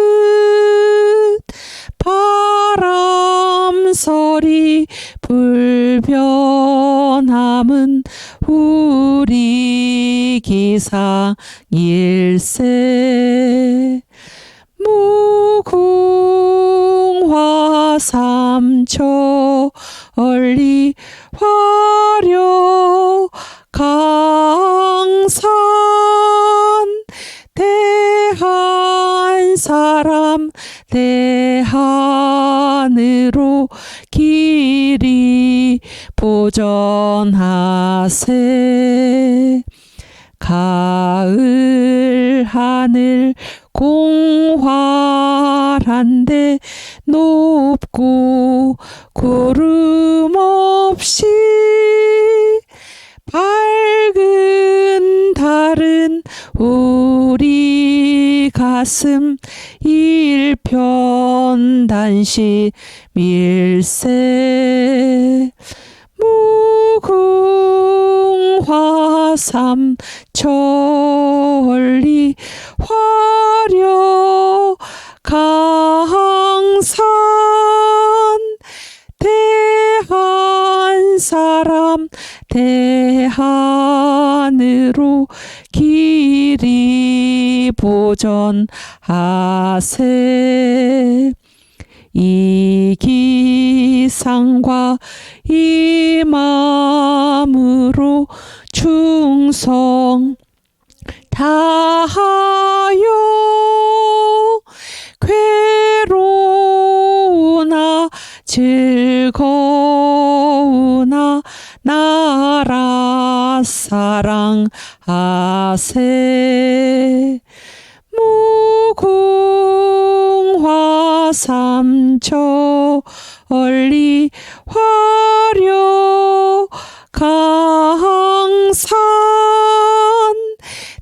바람 소리 이기상일세 무궁화 삼천리 화려 강산 대한 사람 대한으로 길이 보전하세 가을 하늘 공활한데 높고 구름 없이 밝은 달은 우리 가슴 일편단시 밀세 무궁화 삼천리 화려 강산 대한 사람 대한으로 길이 보전하세 이기상과 이맘으로 충성 다하여 괴로우나 즐거우나 나라 사랑하세 무궁화 삼천리 화려 강산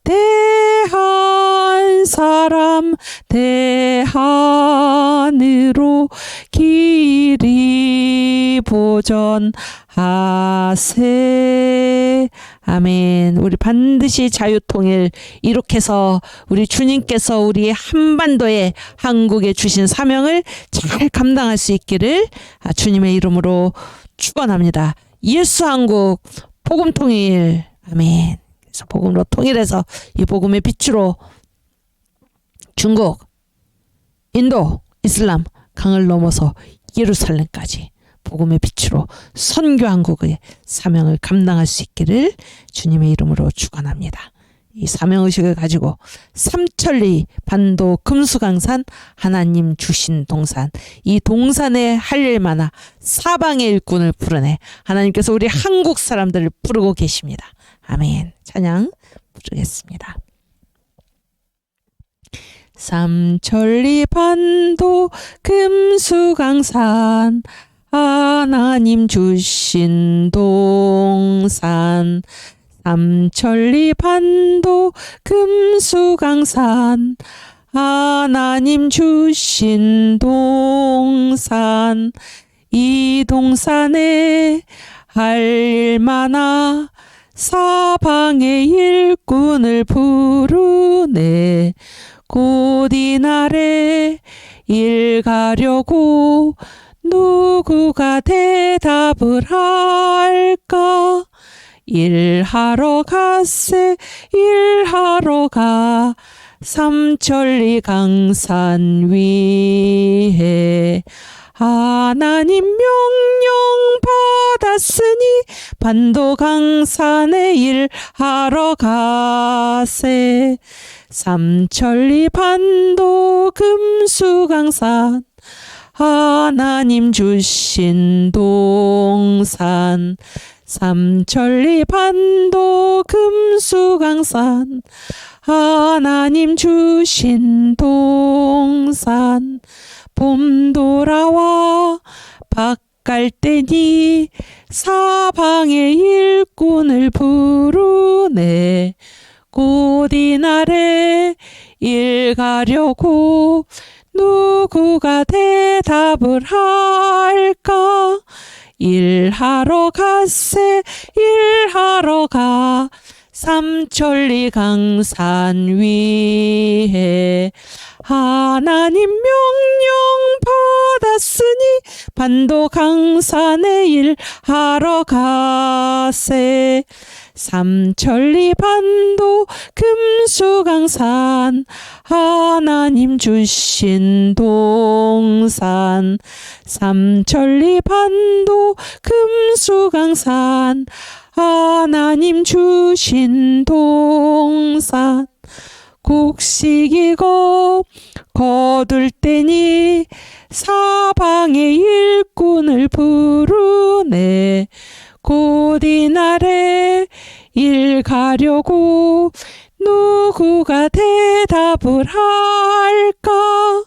대한 사람 대한으로 길이 보전하세 아멘. 우리 반드시 자유통일 이룩해서 우리 주님께서 우리 한반도에 한국에 주신 사명을 잘 감당할 수 있기를 주님의 이름으로 축원합니다. 예수 한국 복음 통일 아멘. 그래서 복음으로 통일해서 이 복음의 빛으로 중국, 인도, 이슬람 강을 넘어서 예루살렘까지 복음의 빛으로 선교한국의 사명을 감당할 수 있기를 주님의 이름으로 축원합니다. 이 사명의식을 가지고 삼천리 반도 금수강산 하나님 주신 동산 이 동산에 할 일 많아 사방의 일꾼을 부르네 하나님께서 우리 한국 사람들을 부르고 계십니다. 아멘. 찬양 부르겠습니다. 삼천리 반도 금수강산 하나님 주신 동산 삼천리 반도 금수강산 하나님 주신 동산 이 동산에 할 일 많아 사방의 일꾼을 부르네 곧 이날에 일 가려고 누구가 대답을 할까 일하러 갔세 일하러 가 삼천리 강산 위에 하나님 명령 받았으니 반도 강산에 일하러 가세 삼천리 반도 금수강산 하나님 주신 동산 삼천리 반도 금수강산 하나님 주신 동산 봄 돌아와 밭갈 때니 사방의 일꾼을 부르네 곧 이날에 일 가려고 누구가 대답을 할까 일하러 갔세 일하러 가 삼천리 강산 위에 하나님 명령 받았으니 반도 강산에 일하러 가세 삼천리 반도 금수강산 하나님 주신 동산 삼천리 반도 금수강산 하나님 주신 동산 곡식이고 거둘 때니 사방의 일꾼을 부르네 곧 이날에 일 가려고 누구가 대답을 할까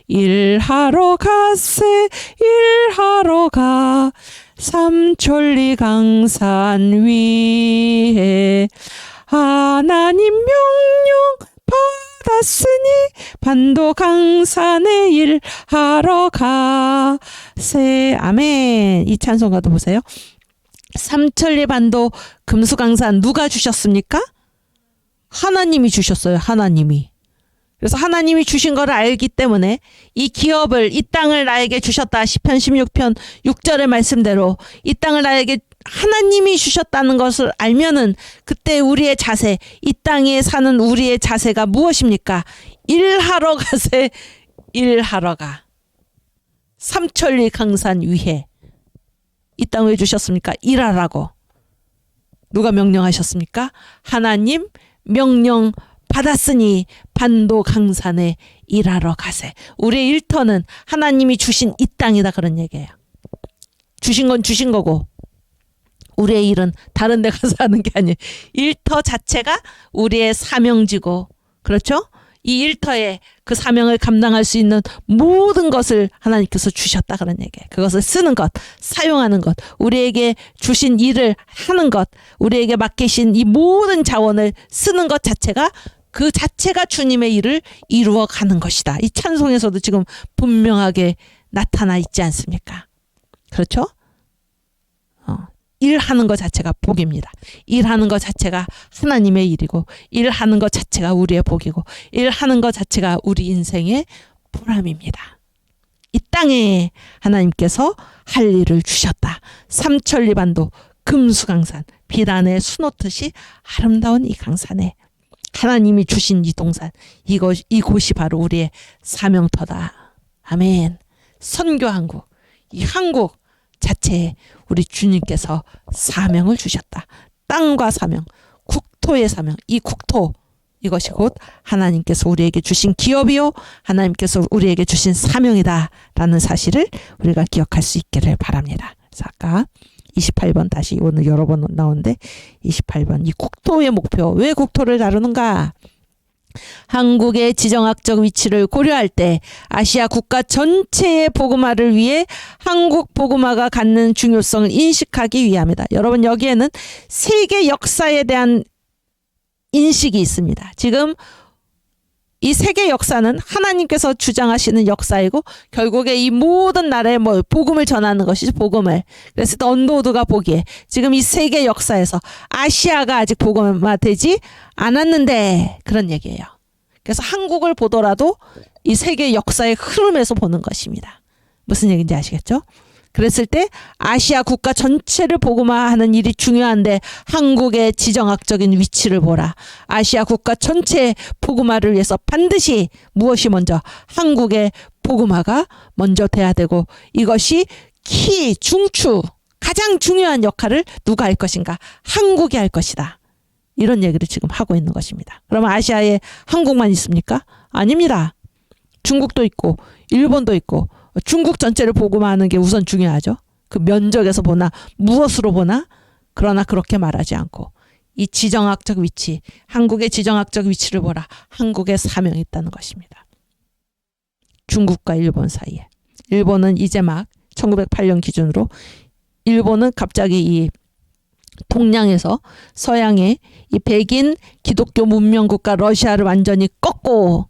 일하러 갔세 일하러 가 삼천리 강산 위에 하나님 명령 받았으니 반도 강산에 일하러 가세 아멘. 이 찬송가도 보세요. 삼천리 반도 금수강산 누가 주셨습니까? 하나님이 주셨어요. 하나님이. 그래서 하나님이 주신 걸 알기 때문에 이 기업을 이 땅을 나에게 주셨다. 시편 16편 6절의 말씀대로 이 땅을 나에게 하나님이 주셨다는 것을 알면은 그때 우리의 자세 이 땅에 사는 우리의 자세가 무엇입니까? 일하러 가세 일하러 가. 삼천리 강산 위에 이 땅 왜 주셨습니까? 일하라고. 누가 명령하셨습니까? 하나님 명령 받았으니 반도 강산에 일하러 가세. 우리의 일터는 하나님이 주신 이 땅이다 그런 얘기예요. 주신 건 주신 거고 우리의 일은 다른 데 가서 하는 게 아니에요. 일터 자체가 우리의 사명지고 그렇죠? 이 일터에 그 사명을 감당할 수 있는 모든 것을 하나님께서 주셨다 그런 얘기예요. 그것을 쓰는 것, 사용하는 것, 우리에게 주신 일을 하는 것, 우리에게 맡기신 이 모든 자원을 쓰는 것 자체가 그 자체가 주님의 일을 이루어가는 것이다. 이 찬송에서도 지금 분명하게 나타나 있지 않습니까? 그렇죠? 일하는 것 자체가 복입니다. 일하는 것 자체가 하나님의 일이고 일하는 것 자체가 우리의 복이고 일하는 것 자체가 우리 인생의 보람입니다. 이 땅에 하나님께서 할 일을 주셨다. 삼천리 반도 금수강산 비단에 수놓듯이 아름다운 이 강산에 하나님이 주신 이 동산 이곳이 바로 우리의 사명터다. 아멘. 선교한국 이 한국 자체에 우리 주님께서 사명을 주셨다. 땅과 사명, 국토의 사명, 이 국토 이것이 곧 하나님께서 우리에게 주신 기업이요 하나님께서 우리에게 주신 사명이다 라는 사실을 우리가 기억할 수 있기를 바랍니다. 그래서 아까 28번 다시 오늘 여러 번 나오는데 28번 이 국토의 목표 왜 국토를 다루는가? 한국의 지정학적 위치를 고려할 때 아시아 국가 전체의 복음화를 위해 한국 복음화가 갖는 중요성을 인식하기 위함이다. 여러분 여기에는 세계 역사에 대한 인식이 있습니다. 지금 이 세계 역사는 하나님께서 주장하시는 역사이고 결국에 이 모든 나라에 복음을 전하는 것이죠. 복음을. 그래서 언도드가 보기에 지금 이 세계 역사에서 아시아가 아직 복음화되지 않았는데 그런 얘기예요. 그래서 한국을 보더라도 이 세계 역사의 흐름에서 보는 것입니다. 무슨 얘기인지 아시겠죠? 그랬을 때 아시아 국가 전체를 복음화하는 일이 중요한데 한국의 지정학적인 위치를 보라. 아시아 국가 전체의 복음화를 위해서 반드시 무엇이 먼저 한국의 복음화가 먼저 돼야 되고 이것이 키, 중추, 가장 중요한 역할을 누가 할 것인가? 한국이 할 것이다. 이런 얘기를 지금 하고 있는 것입니다. 그러면 아시아에 한국만 있습니까? 아닙니다. 중국도 있고 일본도 있고 중국 전체를 복음화하는 게 우선 중요하죠. 그 면적에서 보나 무엇으로 보나 그러나 그렇게 말하지 않고 이 지정학적 위치 한국의 지정학적 위치를 보라. 한국의 사명이 있다는 것입니다. 중국과 일본 사이에 일본은 이제 막 1908년 기준으로 일본은 갑자기 이 동양에서 서양의 이 백인 기독교 문명국가 러시아를 완전히 꺾고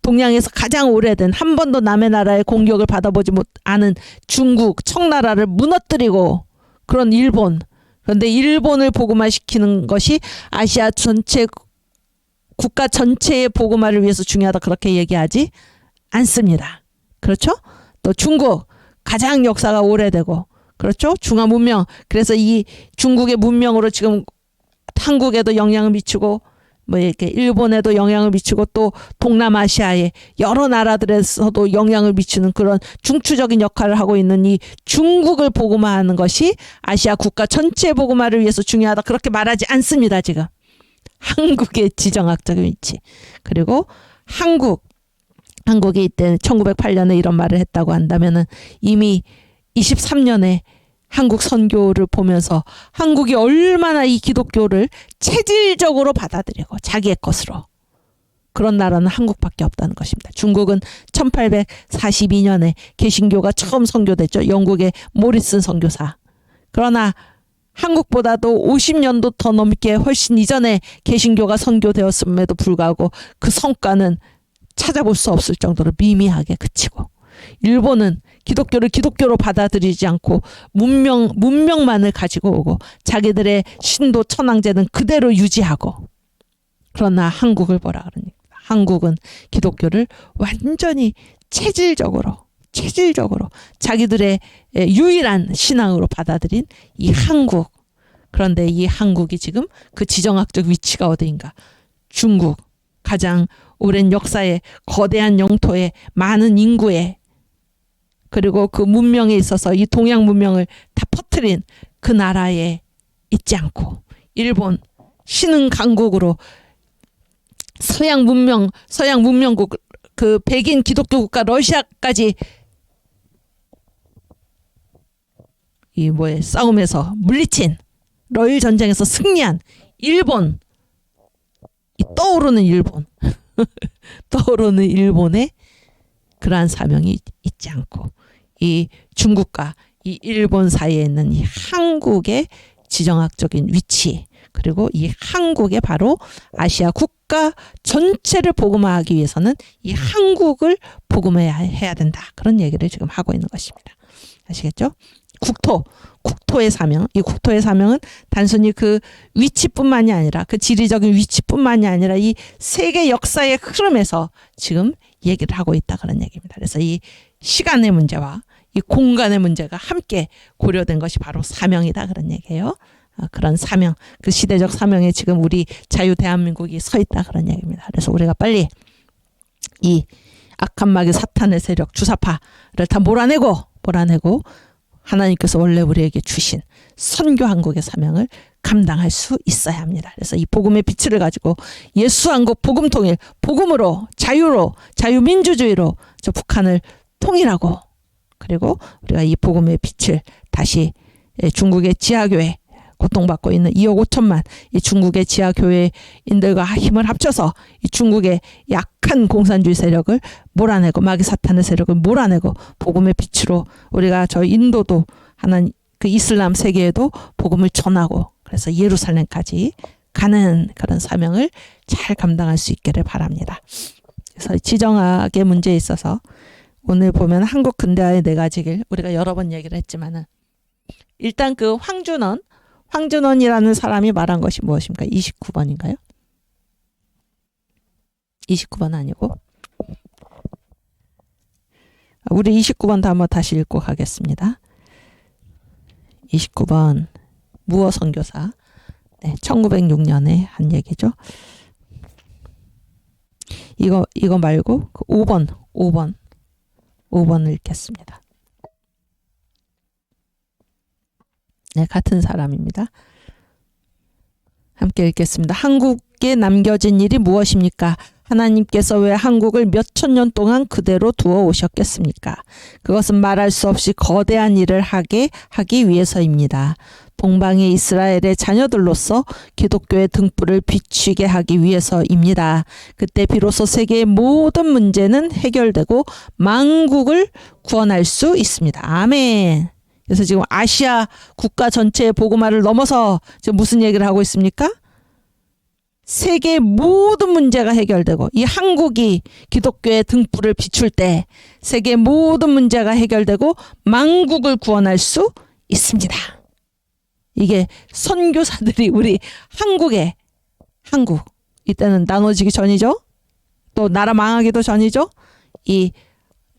동양에서 가장 오래된 한 번도 남의 나라의 공격을 받아보지 못하는 중국 청나라를 무너뜨리고 그런 일본 그런데 일본을 복음화시키는 것이 아시아 전체 국가 전체의 복음화를 위해서 중요하다 그렇게 얘기하지 않습니다. 그렇죠? 또 중국 가장 역사가 오래되고 그렇죠? 중화 문명. 그래서 이 중국의 문명으로 지금 한국에도 영향을 미치고 뭐 이렇게 일본에도 영향을 미치고 또 동남아시아의 여러 나라들에서도 영향을 미치는 그런 중추적인 역할을 하고 있는 이 중국을 복음화하는 것이 아시아 국가 전체 복음화를 위해서 중요하다 그렇게 말하지 않습니다. 지금 한국의 지정학적인 위치 그리고 한국이 이때 1908년에 이런 말을 했다고 한다면은 이미 23년에 한국 선교를 보면서 한국이 얼마나 이 기독교를 체질적으로 받아들이고 자기의 것으로 그런 나라는 한국밖에 없다는 것입니다. 중국은 1842년에 개신교가 처음 선교됐죠. 영국의 모리슨 선교사. 그러나 한국보다도 50년도 더 넘게 훨씬 이전에 개신교가 선교되었음에도 불구하고 그 성과는 찾아볼 수 없을 정도로 미미하게 그치고 일본은 기독교를 기독교로 받아들이지 않고 문명만을 가지고 오고 자기들의 신도 천황제는 그대로 유지하고 그러나 한국을 뭐라 그러니까 한국은 기독교를 완전히 체질적으로 자기들의 유일한 신앙으로 받아들인 이 한국. 그런데 이 한국이 지금 그 지정학적 위치가 어디인가? 중국 가장 오랜 역사에 거대한 영토에 많은 인구에 그리고 그 문명에 있어서 이 동양 문명을 다 퍼뜨린 그 나라에 있지 않고 일본 신흥 강국으로 서양 문명국 그 백인 기독교 국가 러시아까지 이 싸움에서 물리친 러일 전쟁에서 승리한 일본 이 떠오르는 일본의 그러한 사명이 있지 않고 이 중국과 이 일본 사이에 있는 이 한국의 지정학적인 위치 그리고 이 한국의 바로 아시아 국가 전체를 복음화하기 위해서는 이 한국을 복음화해야 된다. 그런 얘기를 지금 하고 있는 것입니다. 아시겠죠? 국토의 사명. 이 국토의 사명은 단순히 그 위치뿐만이 아니라 그 지리적인 위치뿐만이 아니라 이 세계 역사의 흐름에서 지금 얘기를 하고 있다. 그런 얘기입니다. 그래서 이 시간의 문제와 이 공간의 문제가 함께 고려된 것이 바로 사명이다. 그런 얘기예요. 그런 사명, 그 시대적 사명에 지금 우리 자유 대한민국이 서 있다. 그런 얘기입니다. 그래서 우리가 빨리 이 악한 마귀 사탄의 세력 주사파를 다 몰아내고 하나님께서 원래 우리에게 주신 선교 한국의 사명을 감당할 수 있어야 합니다. 그래서 이 복음의 빛을 가지고 예수 한국 복음 통일, 복음으로 자유민주주의로 저 북한을 통일하고 그리고 우리가 이 복음의 빛을 다시 중국의 지하교회 고통받고 있는 2억 5천만 이 중국의 지하교회인들과 힘을 합쳐서 이 중국의 약한 공산주의 세력을 몰아내고 마귀 사탄의 세력을 몰아내고 복음의 빛으로 우리가 저 인도도 하나님 그 이슬람 세계에도 복음을 전하고 그래서 예루살렘까지 가는 그런 사명을 잘 감당할 수 있기를 바랍니다. 그래서 지정학의 문제에 있어서 오늘 보면 한국 근대화의 4가지길 우리가 여러 번 얘기를 했지만은 일단 그 황준원이라는 사람이 말한 것이 무엇입니까? 29번인가요? 29번 아니고 우리 29번도 한번 다시 읽고 가겠습니다. 29번 무어 선교사 1906년에 한 얘기죠. 이거 말고 그 5번을 읽겠습니다. 네, 같은 사람입니다. 함께 읽겠습니다. 한국에 남겨진 일이 무엇입니까? 하나님께서 왜 한국을 몇천 년 동안 그대로 두어 오셨겠습니까? 그것은 말할 수 없이 거대한 일을 하기 위해서입니다. 동방의 이스라엘의 자녀들로서 기독교의 등불을 비추게 하기 위해서입니다. 그때 비로소 세계의 모든 문제는 해결되고 만국을 구원할 수 있습니다. 아멘. 그래서 지금 아시아 국가 전체의 복음화를 넘어서 지금 무슨 얘기를 하고 있습니까? 세계의 모든 문제가 해결되고 이 한국이 기독교의 등불을 비출 때 세계의 모든 문제가 해결되고 만국을 구원할 수 있습니다. 이게 선교사들이 우리 한국 이때는 나눠지기 전이죠. 또 나라 망하기도 전이죠. 이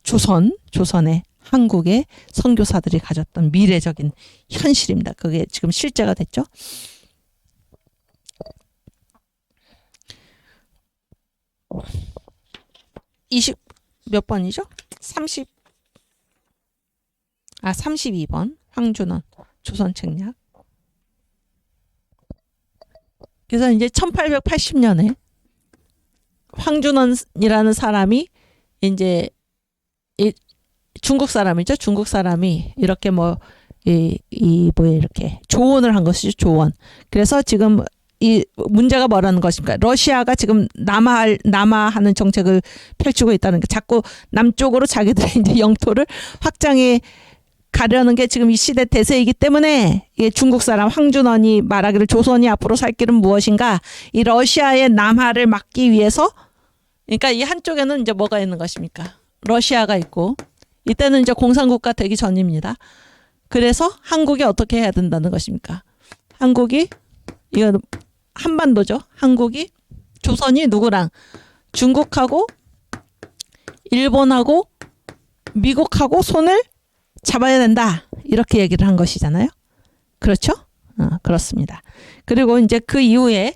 조선의 한국의 선교사들이 가졌던 미래적인 현실입니다. 그게 지금 실제가 됐죠. 20 몇 번이죠? 32번 황준원 조선책략. 그래서 이제 1880년에 황준원이라는 사람이 이제 중국 사람이죠. 중국 사람이 이렇게 뭐야 이렇게 조언을 한 것이죠. 조언. 그래서 지금 이 문제가 뭐라는 것입니까? 러시아가 지금 남하하는 정책을 펼치고 있다는 게, 자꾸 남쪽으로 자기들의 이제 영토를 확장해 가려는 게 지금 이 시대 대세이기 때문에, 이게 중국 사람 황준원이 말하기를 조선이 앞으로 살 길은 무엇인가, 이 러시아의 남하를 막기 위해서, 그러니까 이 한쪽에는 이제 뭐가 있는 것입니까? 러시아가 있고, 이때는 이제 공산국가 되기 전입니다. 그래서 한국이 어떻게 해야 된다는 것입니까? 한국이, 이거 한반도죠. 한국이, 조선이 누구랑? 중국하고 일본하고 미국하고 손을 잡아야 된다. 이렇게 얘기를 한 것이잖아요. 그렇죠? 그렇습니다. 그리고 이제 그 이후에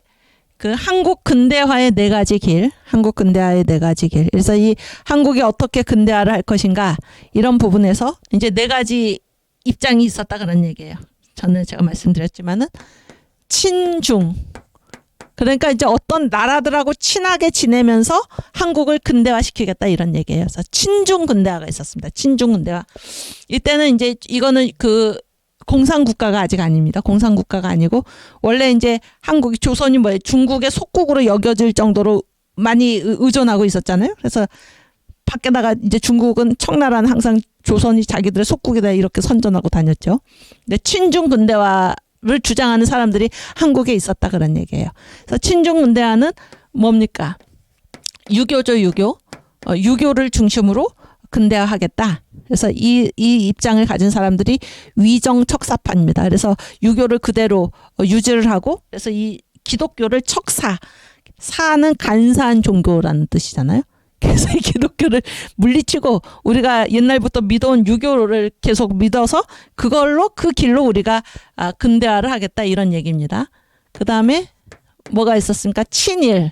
그 한국 근대화의 네 가지 길, 한국 근대화의 네 가지 길. 그래서 이 한국이 어떻게 근대화를 할 것인가, 이런 부분에서 이제 네 가지 입장이 있었다 그런 얘기예요. 저는 제가 말씀드렸지만은 친중. 그러니까 이제 어떤 나라들하고 친하게 지내면서 한국을 근대화시키겠다 이런 얘기예요. 그래서 친중 근대화가 있었습니다. 친중 근대화. 이때는 이제 이거는 그 공산국가가 아직 아닙니다. 공산국가가 아니고, 원래 이제 한국이, 조선이 뭐예요? 중국의 속국으로 여겨질 정도로 많이 의존하고 있었잖아요. 그래서 밖에다가 이제 중국은 청나라는 항상 조선이 자기들의 속국이다 이렇게 선전하고 다녔죠. 근데 친중 근대화를 주장하는 사람들이 한국에 있었다 그런 얘기예요. 그래서 친중 근대화는 뭡니까? 유교죠, 유교. 유교를 중심으로 근대화하겠다. 그래서 이 입장을 가진 사람들이 위정척사파입니다. 그래서 유교를 그대로 유지를 하고, 그래서 이 기독교를 척사, 사는 간사한 종교라는 뜻이잖아요. 그래서 이 기독교를 물리치고 우리가 옛날부터 믿어온 유교를 계속 믿어서 그걸로, 그 길로 우리가 근대화를 하겠다 이런 얘기입니다. 그 다음에 뭐가 있었습니까? 친일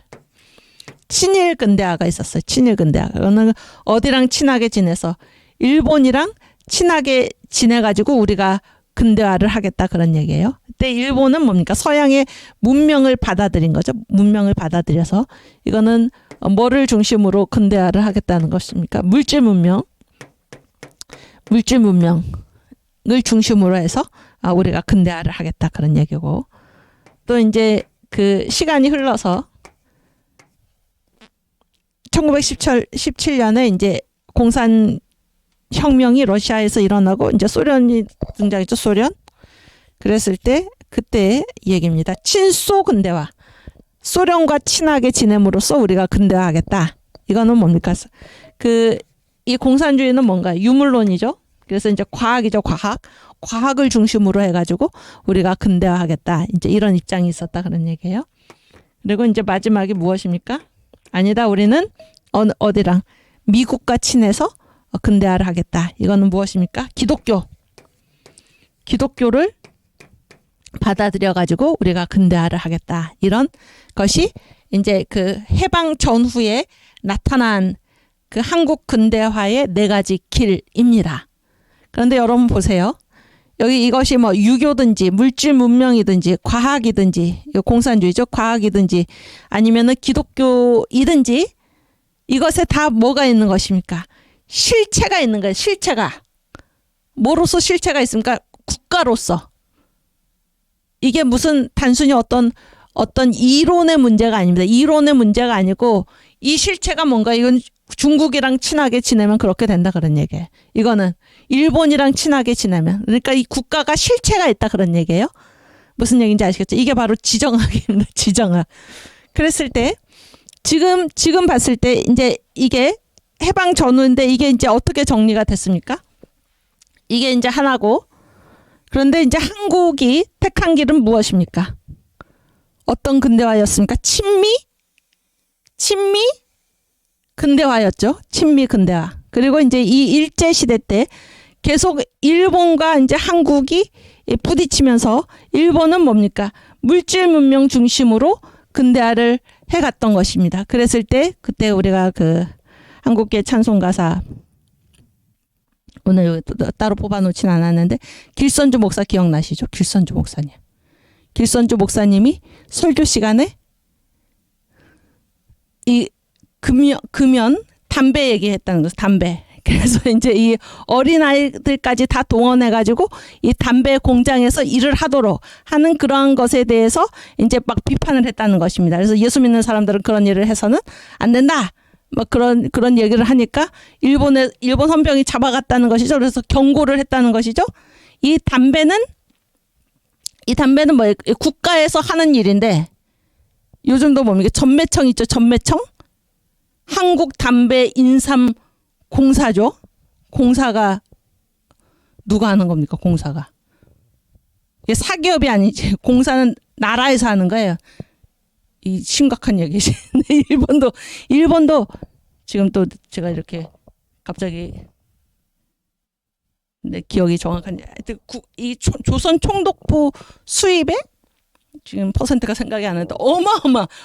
근대화가 있었어요. 친일 근대화. 그거는 어디랑 친하게 지내서 일본이랑 친하게 지내가지고 우리가 근대화를 하겠다 그런 얘기예요. 그때 일본은 뭡니까? 서양의 문명을 받아들인 거죠. 문명을 받아들여서 이거는 뭐를 중심으로 근대화를 하겠다는 것입니까? 물질 문명을 중심으로 해서 우리가 근대화를 하겠다 그런 얘기고, 또 이제 그 시간이 흘러서 1917년에 이제 공산 혁명이 러시아에서 일어나고 이제 소련이 등장했죠. 소련. 그랬을 때 그때 얘기입니다. 친소 근대화. 소련과 친하게 지냄으로써 우리가 근대화하겠다. 이거는 뭡니까? 이 공산주의는 뭔가 유물론이죠. 그래서 이제 과학이죠. 과학을 중심으로 해가지고 우리가 근대화하겠다. 이제 이런 입장이 있었다 그런 얘기예요. 그리고 이제 마지막이 무엇입니까? 아니다. 우리는 어디랑 미국과 친해서 근대화를 하겠다. 이거는 무엇입니까? 기독교를 받아들여 가지고 우리가 근대화를 하겠다. 이런 것이 이제 그 해방 전후에 나타난 그 한국 근대화의 네 가지 길입니다. 그런데 여러분 보세요. 여기 이것이 뭐 유교든지 물질 문명이든지 과학이든지, 공산주의죠. 과학이든지 아니면은 기독교이든지, 이것에 다 뭐가 있는 것입니까? 실체가 있는 거예요. 실체가. 뭐로서 실체가 있습니까? 국가로서. 이게 무슨 단순히 어떤 이론의 문제가 아닙니다. 이론의 문제가 아니고, 이 실체가 뭔가, 이건 중국이랑 친하게 지내면 그렇게 된다 그런 얘기예요. 이거는 일본이랑 친하게 지내면, 그러니까 이 국가가 실체가 있다 그런 얘기예요. 무슨 얘기인지 아시겠죠? 이게 바로 지정학입니다. 지정학. 그랬을 때 지금 봤을 때 이제 이게 해방 전후인데 이게 이제 어떻게 정리가 됐습니까? 이게 이제 하나고, 그런데 이제 한국이 택한 길은 무엇입니까? 어떤 근대화였습니까? 친미 근대화였죠. 친미 근대화. 그리고 이제 이 일제 시대 때 계속 일본과 이제 한국이 부딪히면서, 일본은 뭡니까? 물질 문명 중심으로 근대화를 해갔던 것입니다. 그랬을 때 그때 우리가 한국계 찬송가사 오늘 따로 뽑아놓진 않았는데 길선주 목사 기억나시죠? 길선주 목사님. 길선주 목사님이 설교 시간에 이 금연 담배 얘기했다는 거죠. 담배. 그래서 이제 이 어린아이들까지 다 동원해가지고 이 담배 공장에서 일을 하도록 하는 그러한 것에 대해서 이제 막 비판을 했다는 것입니다. 그래서 예수 믿는 사람들은 그런 일을 해서는 안 된다. 막 그런 얘기를 하니까 일본 헌병이 잡아갔다는 것이죠. 그래서 경고를 했다는 것이죠. 이 담배는 뭐 국가에서 하는 일인데 요즘도 뭡니까? 전매청 있죠. 전매청? 한국 담배 인삼 공사죠. 공사가 누가 하는 겁니까? 공사가. 이게 사기업이 아니지. 공사는 나라에서 하는 거예요. 이 심각한 얘기지. 일본도 지금 또 제가 이렇게 갑자기 내 기억이 정확한지 이 조선 총독부 수입에 지금 퍼센트가 생각이 안 나는데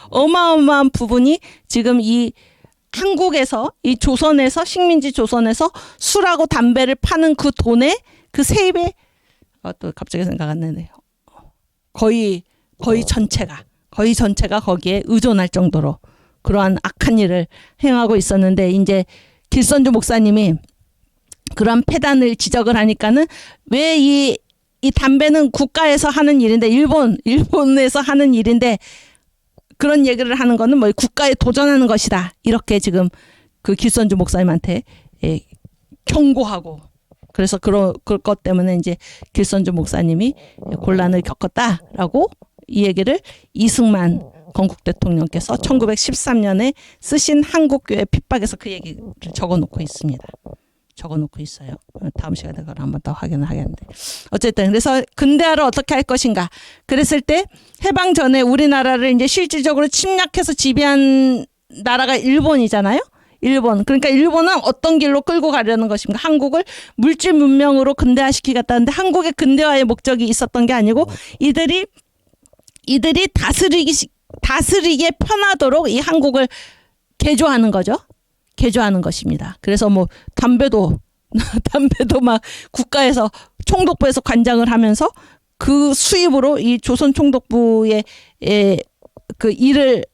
어마어마한 부분이 지금 이 한국에서 이 조선에서 식민지 조선에서 술하고 담배를 파는 그 돈에 그 세입에 또 갑자기 생각 안 나네요. 거의 전체가 거기에 의존할 정도로 그러한 악한 일을 행하고 있었는데 이제 길선주 목사님이 그런 폐단을 지적을 하니까는 왜 이 담배는 국가에서 하는 일인데 일본에서 하는 일인데 그런 얘기를 하는 거는 뭐 국가에 도전하는 것이다. 이렇게 지금 그 길선주 목사님한테 경고하고 그래서 그럴 것 때문에 이제 길선주 목사님이 곤란을 겪었다라고 이 얘기를 이승만 건국 대통령께서 1913년에 쓰신 한국교회 핍박에서 그 얘기를 적어놓고 있습니다. 적어놓고 있어요. 다음 시간에 그걸 한번 더 확인을 하겠는데 어쨌든 그래서 근대화를 어떻게 할 것인가 그랬을 때 해방 전에 우리나라를 이제 실질적으로 침략해서 지배한 나라가 일본이잖아요. 그러니까 일본은 어떤 길로 끌고 가려는 것입니까? 한국을 물질 문명으로 근대화시키겠다는데 한국의 근대화의 목적이 있었던 게 아니고 이들이 다스리기에 편하도록 이 한국을 개조하는 거죠. 개조하는 것입니다. 그래서 뭐 담배도 막 국가에서 총독부에서 관장을 하면서 그 수입으로 이 조선 총독부의 그 일을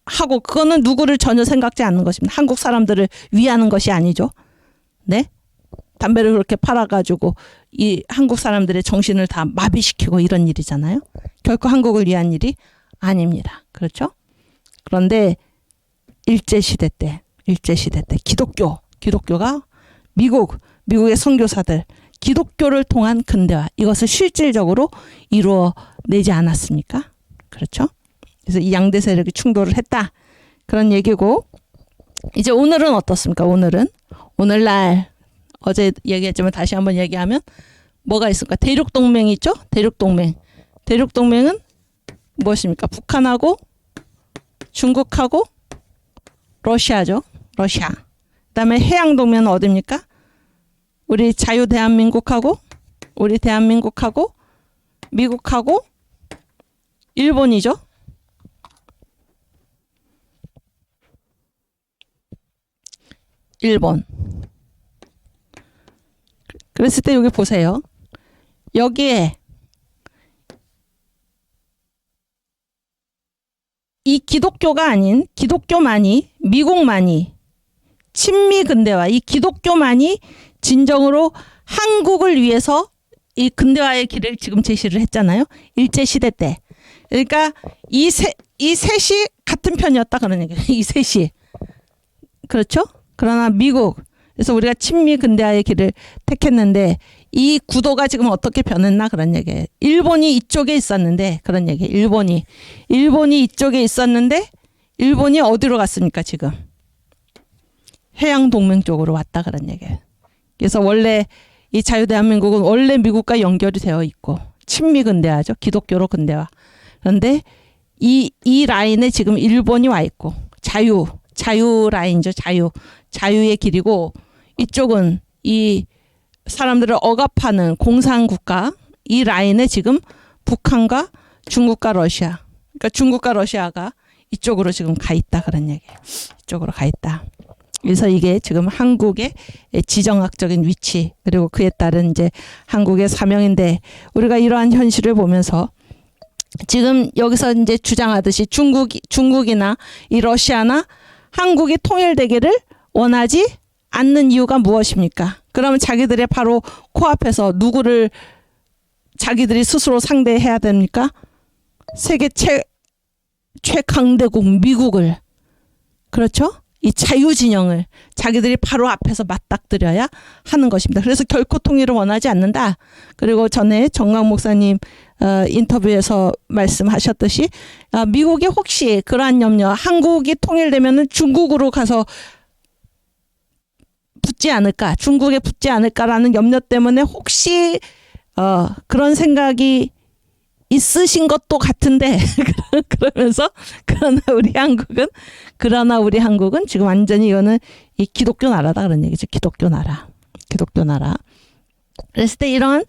하고 그거는 누구를 전혀 생각지 않는 것입니다. 한국 사람들을 위하는 것이 아니죠. 네? 담배를 그렇게 팔아가지고 이 한국 사람들의 정신을 다 마비시키고 이런 일이잖아요. 결코 한국을 위한 일이 아닙니다. 그렇죠? 그런데 일제시대 때 기독교가 미국의 선교사들 기독교를 통한 근대화 이것을 실질적으로 이루어내지 않았습니까? 그렇죠? 그래서 이 양대 세력이 충돌을 했다. 그런 얘기고 이제 오늘은 어떻습니까? 오늘날 어제 얘기했지만 다시 한번 얘기하면 뭐가 있을까? 대륙동맹이 있죠? 대륙동맹은 무엇입니까? 북한하고 중국하고 러시아죠. 러시아. 그다음에 해양동맹은 어디입니까? 우리 대한민국하고 미국하고 일본이죠. 일본. 그랬을 때 여기 보세요. 여기에 이 기독교가 아닌 미국만이 친미 근대화 이 기독교만이 진정으로 한국을 위해서 이 근대화의 길을 지금 제시를 했잖아요. 일제시대 때. 그러니까 이 셋이 같은 편이었다 그런 얘기예요. 이 셋이. 그렇죠? 그러나 미국 그래서 우리가 친미 근대화의 길을 택했는데 이 구도가 지금 어떻게 변했나 그런 얘기예요. 일본이 이쪽에 있었는데 그런 얘기예요. 일본이 이쪽에 있었는데 일본이 어디로 갔습니까 지금? 해양동맹 쪽으로 왔다 그런 얘기예요. 그래서 원래 이 자유대한민국은 원래 미국과 연결이 되어 있고 친미 근대화죠. 기독교로 근대화. 그런데 이 라인에 지금 일본이 와 있고 자유 라인이죠. 자유의 길이고 이쪽은 이 사람들을 억압하는 공산국가 이 라인에 지금 북한과 중국과 러시아 그러니까 중국과 러시아가 이쪽으로 지금 가 있다 그런 얘기예요. 이쪽으로 가 있다. 그래서 이게 지금 한국의 지정학적인 위치 그리고 그에 따른 이제 한국의 사명인데 우리가 이러한 현실을 보면서 지금 여기서 이제 주장하듯이 중국이나 이 러시아나 한국이 통일되기를 원하지 않는 이유가 무엇입니까? 그러면 자기들의 바로 코앞에서 누구를 자기들이 스스로 상대해야 됩니까? 세계 최강대국 미국을, 그렇죠? 이 자유진영을 자기들이 바로 앞에서 맞닥뜨려야 하는 것입니다. 그래서 결코 통일을 원하지 않는다. 그리고 전에 정강 목사님 인터뷰에서 말씀하셨듯이 미국이 혹시 그러한 염려, 한국이 통일되면 중국으로 가서 붙지 않을까, 중국에 붙지 않을까라는 염려 때문에 혹시 그런 생각이 있으신 것도 같은데 그러면서 그러나 우리 한국은 지금 완전히 이거는 이 기독교 나라다 그런 얘기죠. 기독교 나라. 그랬을 때 이런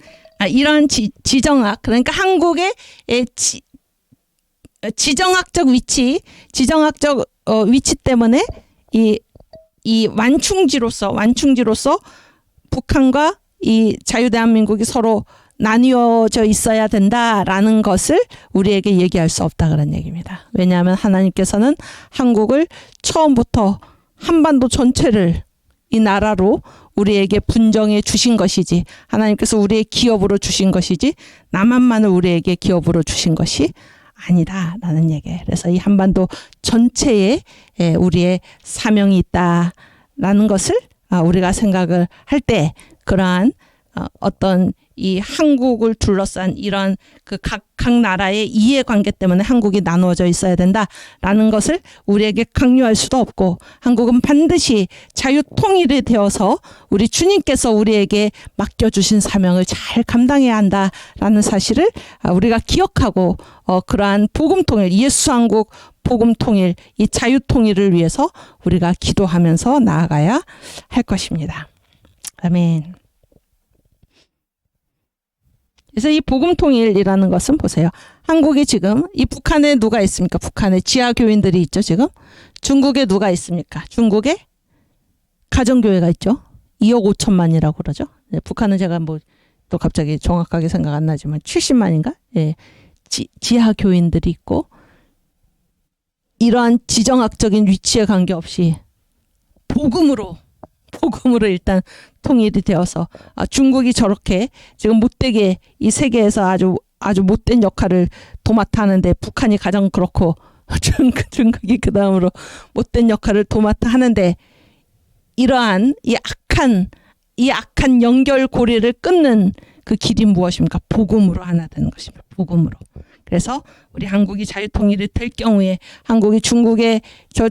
지정학, 그러니까 한국의 지정학적 위치 때문에 이 완충지로서 북한과 이 자유대한민국이 서로 나뉘어져 있어야 된다라는 것을 우리에게 얘기할 수 없다 그런 얘기입니다. 왜냐하면 하나님께서는 한국을 처음부터 한반도 전체를 이 나라로 우리에게 분정해 주신 것이지, 하나님께서 우리의 기업으로 주신 것이지 남한만을 우리에게 기업으로 주신 것이 아니다라는 얘기예요. 그래서 이 한반도 전체에 우리의 사명이 있다라는 것을 우리가 생각을 할 때 그러한 어떤 이 한국을 둘러싼 이런 그 각 나라의 이해관계 때문에 한국이 나누어져 있어야 된다라는 것을 우리에게 강요할 수도 없고, 한국은 반드시 자유통일이 되어서 우리 주님께서 우리에게 맡겨주신 사명을 잘 감당해야 한다라는 사실을 우리가 기억하고 그러한 복음통일, 예수한국 복음통일, 이 자유통일을 위해서 우리가 기도하면서 나아가야 할 것입니다. 아멘. 그래서 이 복음통일이라는 것은 보세요. 한국이 지금 이 북한에 누가 있습니까? 북한에 지하교인들이 있죠. 지금 중국에 누가 있습니까? 중국에 가정교회가 있죠. 2억 5천만이라고 그러죠. 네, 북한은 제가 뭐 또 갑자기 정확하게 생각 안 나지만 70만인가? 예, 지하교인들이 있고, 이러한 지정학적인 위치에 관계없이 복음으로 일단 통일이 되어서 중국이 저렇게 지금 못되게 이 세계에서 아주 못된 역할을 도맡아 하는데, 북한이 가장 그렇고 중국이 그 다음으로 못된 역할을 도맡아 하는데, 이러한 이 악한 연결고리를 끊는 그 길이 무엇입니까? 복음으로 하나 되는 것입니다. 복음으로. 그래서 우리 한국이 자유통일이 될 경우에 한국이 중국의 저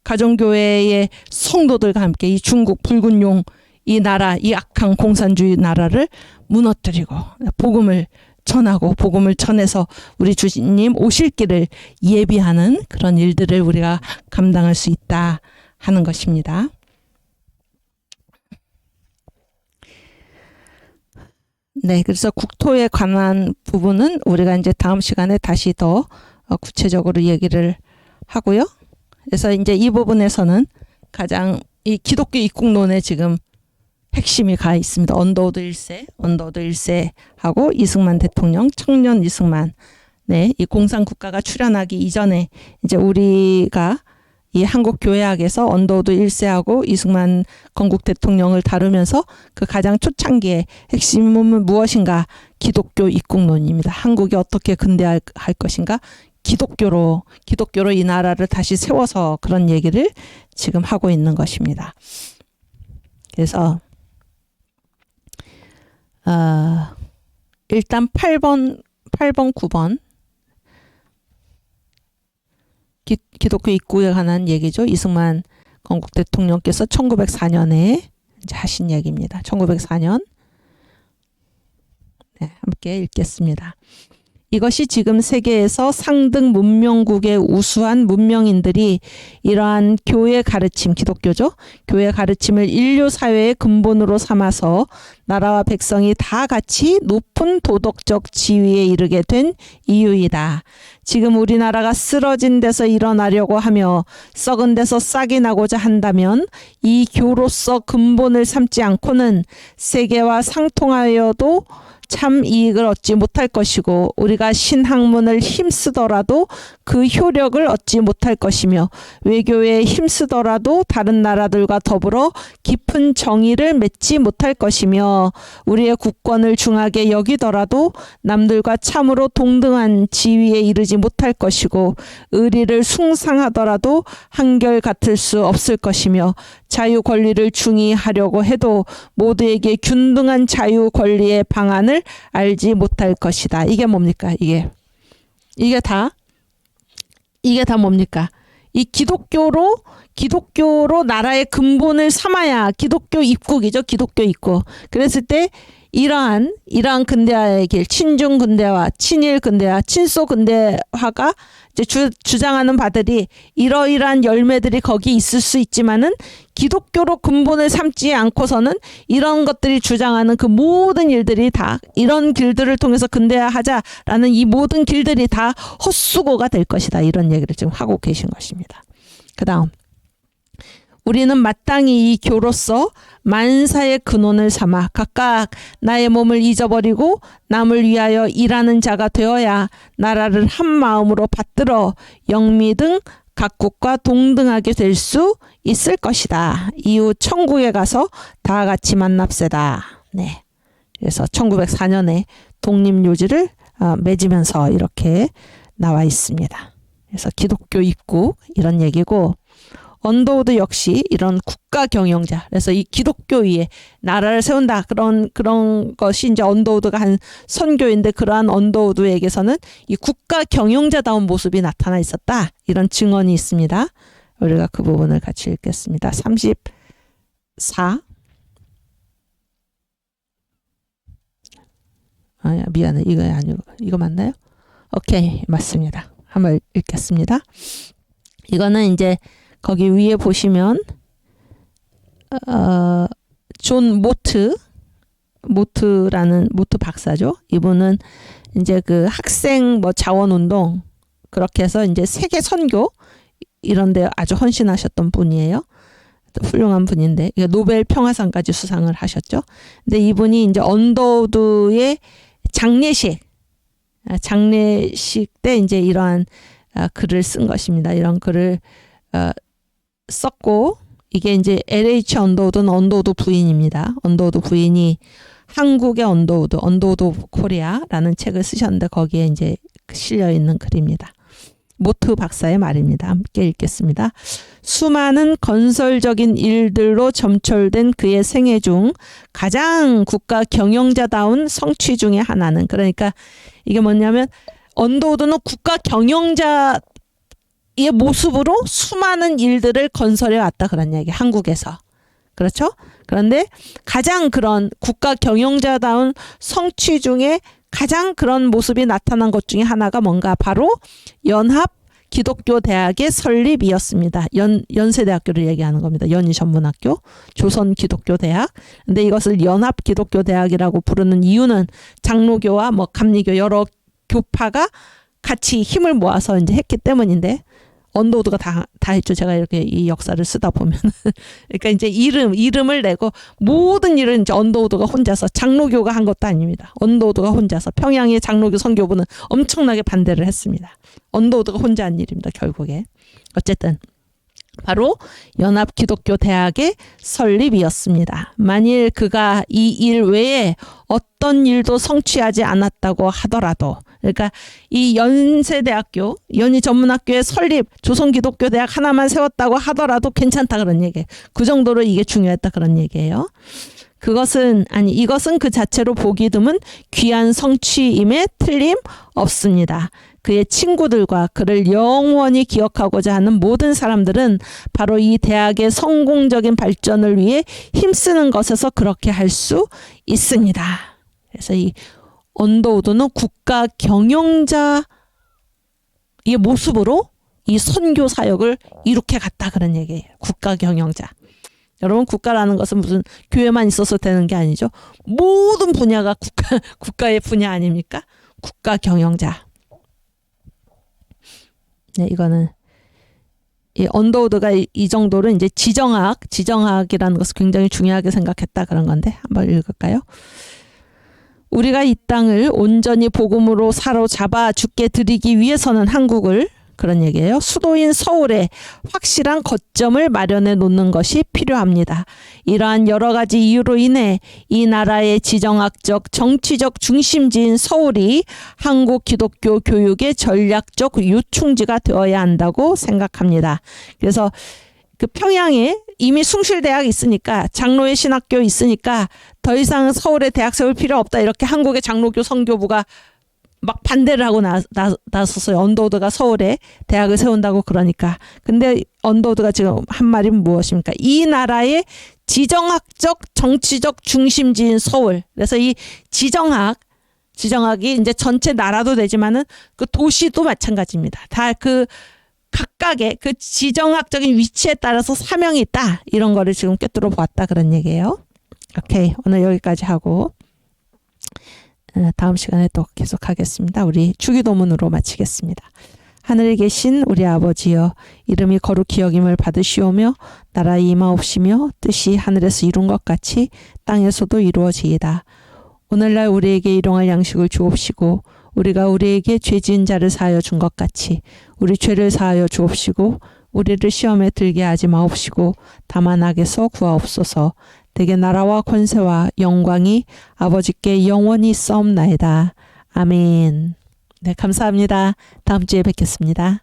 가정교회의 성도들과 함께 이 중국 붉은 용, 이 나라, 이 악한 공산주의 나라를 무너뜨리고 복음을 전하고 복음을 전해서 우리 주님 오실 길을 예비하는 그런 일들을 우리가 감당할 수 있다 하는 것입니다. 네, 그래서 국토에 관한 부분은 우리가 이제 다음 시간에 다시 더 구체적으로 얘기를 하고요. 그래서 이제 이 부분에서는 가장 이 기독교 입국론에 지금 핵심이 가 있습니다. 언더우드 1세하고 이승만 대통령, 청년 이승만. 네, 이 공산국가가 출현하기 이전에 이제 우리가 이 한국교회학에서 언더우드 1세하고 이승만 건국 대통령을 다루면서 그 가장 초창기의 핵심은 무엇인가? 기독교 입국론입니다. 한국이 어떻게 근대할 것인가? 기독교로 이 나라를 다시 세워서 그런 얘기를 지금 하고 있는 것입니다. 그래서 일단 8번, 9번 기독교 입국에 관한 얘기죠. 이승만 건국 대통령께서 1904년에 이제 하신 얘기입니다. 1904년. 네, 함께 읽겠습니다. 이것이 지금 세계에서 상등 문명국의 우수한 문명인들이 이러한 교회 가르침, 기독교죠. 교회 가르침을 인류 사회의 근본으로 삼아서 나라와 백성이 다 같이 높은 도덕적 지위에 이르게 된 이유이다. 지금 우리나라가 쓰러진 데서 일어나려고 하며 썩은 데서 싹이 나고자 한다면 이 교로서 근본을 삼지 않고는 세계와 상통하여도 참 이익을 얻지 못할 것이고 우리가 신학문을 힘쓰더라도 그 효력을 얻지 못할 것이며 외교에 힘쓰더라도 다른 나라들과 더불어 깊은 정의를 맺지 못할 것이며 우리의 국권을 중하게 여기더라도 남들과 참으로 동등한 지위에 이르지 못할 것이고 의리를 숭상하더라도 한결 같을 수 없을 것이며 자유 권리를 중의하려고 해도 모두에게 균등한 자유 권리의 방안을 알지 못할 것이다. 이게 뭡니까? 이게 다 뭡니까? 이 기독교로 나라의 근본을 삼아야 기독교 입국이죠. 기독교 입국. 그랬을 때 이러한 근대화의 길, 친중 근대화, 친일 근대화, 친소 근대화가 이제 주장하는 바들이 이러이러한 열매들이 거기 있을 수 있지만은 기독교로 근본을 삼지 않고서는 이런 것들이 주장하는 그 모든 일들이 다 이런 길들을 통해서 근대화하자라는 이 모든 길들이 다 헛수고가 될 것이다. 이런 얘기를 지금 하고 계신 것입니다. 그 다음 우리는 마땅히 이 교로서 만사의 근원을 삼아 각각 나의 몸을 잊어버리고 남을 위하여 일하는 자가 되어야 나라를 한 마음으로 받들어 영미 등 각국과 동등하게 될 수 있을 것이다. 이후 천국에 가서 다 같이 만납세다. 네. 그래서 1904년에 독립요지를 맺으면서 이렇게 나와 있습니다. 그래서 기독교 입국 이런 얘기고 언더우드 역시 이런 국가 경영자, 그래서 이 기독교 위에 나라를 세운다 그런 것이 이제 언더우드가 한 선교인데 그러한 언더우드에게서는 이 국가 경영자다운 모습이 나타나 있었다 이런 증언이 있습니다. 우리가 그 부분을 같이 읽겠습니다. 34 미안해 이거 아니고 이거 맞나요? 오케이 맞습니다. 한번 읽겠습니다. 이거는 이제 거기 위에 보시면 존 모트라는 모트 박사죠. 이분은 이제 그 학생 자원운동 그렇게 해서 이제 세계 선교 이런데 아주 헌신하셨던 분이에요. 훌륭한 분인데 노벨 평화상까지 수상을 하셨죠. 근데 이분이 이제 언더우드의 장례식 때 이제 이러한 글을 쓴 것입니다. 이런 글을 썼고 이게 이제 LH 언더우드는 언더우드 부인입니다. 언더우드 부인이 한국의 언더우드 코리아라는 책을 쓰셨는데 거기에 이제 실려 있는 글입니다. 모트 박사의 말입니다. 함께 읽겠습니다. 수많은 건설적인 일들로 점철된 그의 생애 중 가장 국가 경영자다운 성취 중의 하나는 그러니까 이게 뭐냐면 언더우드는 국가 경영자 이 모습으로 수많은 일들을 건설해 왔다 그런 얘기 한국에서 그렇죠? 그런데 가장 그런 국가 경영자다운 성취 중에 가장 그런 모습이 나타난 것 중에 하나가 뭔가 바로 연합 기독교 대학의 설립이었습니다. 연세대학교를 얘기하는 겁니다. 연희전문학교, 조선기독교대학. 근데 이것을 연합기독교대학이라고 부르는 이유는 장로교와 감리교 여러 교파가 같이 힘을 모아서 이제 했기 때문인데 언더우드가 다 했죠. 제가 이렇게 이 역사를 쓰다 보면 그러니까 이제 이름을 내고 모든 일은 이제 언더우드가 혼자서 장로교가 한 것도 아닙니다. 언더우드가 혼자서 평양의 장로교 선교부는 엄청나게 반대를 했습니다. 언더우드가 혼자 한 일입니다. 결국에 어쨌든 바로 연합기독교대학의 설립이었습니다. 만일 그가 이 일 외에 어떤 일도 성취하지 않았다고 하더라도 그러니까 이 연세대학교, 연희전문학교의 설립, 조선기독교대학 하나만 세웠다고 하더라도 괜찮다 그런 얘기예요. 그 정도로 이게 중요했다 그런 얘기예요. 이것은 그 자체로 보기 드문 귀한 성취임에 틀림없습니다. 그의 친구들과 그를 영원히 기억하고자 하는 모든 사람들은 바로 이 대학의 성공적인 발전을 위해 힘쓰는 것에서 그렇게 할 수 있습니다. 그래서 이 언더우드는 국가 경영자의 모습으로 이 선교 사역을 이렇게 갔다 그런 얘기예요. 국가 경영자. 여러분 국가라는 것은 무슨 교회만 있어서 되는 게 아니죠. 모든 분야가 국가의 분야 아닙니까? 국가 경영자. 네, 이거는 이 언더우드가 이 정도로 이제 지정학이라는 것을 굉장히 중요하게 생각했다 그런 건데 한번 읽을까요? 우리가 이 땅을 온전히 복음으로 사로잡아 주께 드리기 위해서는 한국을 그런 얘기예요. 수도인 서울에 확실한 거점을 마련해 놓는 것이 필요합니다. 이러한 여러 가지 이유로 인해 이 나라의 지정학적, 정치적 중심지인 서울이 한국 기독교 교육의 전략적 요충지가 되어야 한다고 생각합니다. 그래서 그 평양에 이미 숭실대학이 있으니까 장로의 신학교 있으니까 더 이상 서울에 대학 세울 필요 없다. 이렇게 한국의 장로교 선교부가 막 반대를 하고 나섰어요. 언더우드가 서울에 대학을 세운다고 그러니까. 근데 언더우드가 지금 한 말이 무엇입니까? 이 나라의 지정학적 정치적 중심지인 서울. 그래서 이 지정학이 이제 전체 나라도 되지만은 그 도시도 마찬가지입니다. 다 그 각각의 그 지정학적인 위치에 따라서 사명이 있다. 이런 거를 지금 꿰뚫어 보았다 그런 얘기예요. 오케이. 오늘 여기까지 하고 다음 시간에 또 계속하겠습니다. 우리 주기도문으로 마치겠습니다. 하늘에 계신 우리 아버지여, 이름이 거룩히 여김을 받으시오며 나라의 임하옵시며 뜻이 하늘에서 이룬 것 같이 땅에서도 이루어지이다. 오늘날 우리에게 일용할 양식을 주옵시고 우리가 우리에게 죄 지은 자를 사하여 준 것 같이 우리 죄를 사하여 주옵시고 우리를 시험에 들게 하지 마옵시고 다만 악에서 구하옵소서. 대개 나라와 권세와 영광이 아버지께 영원히 있사옵나이다. 아멘. 네, 감사합니다. 다음 주에 뵙겠습니다.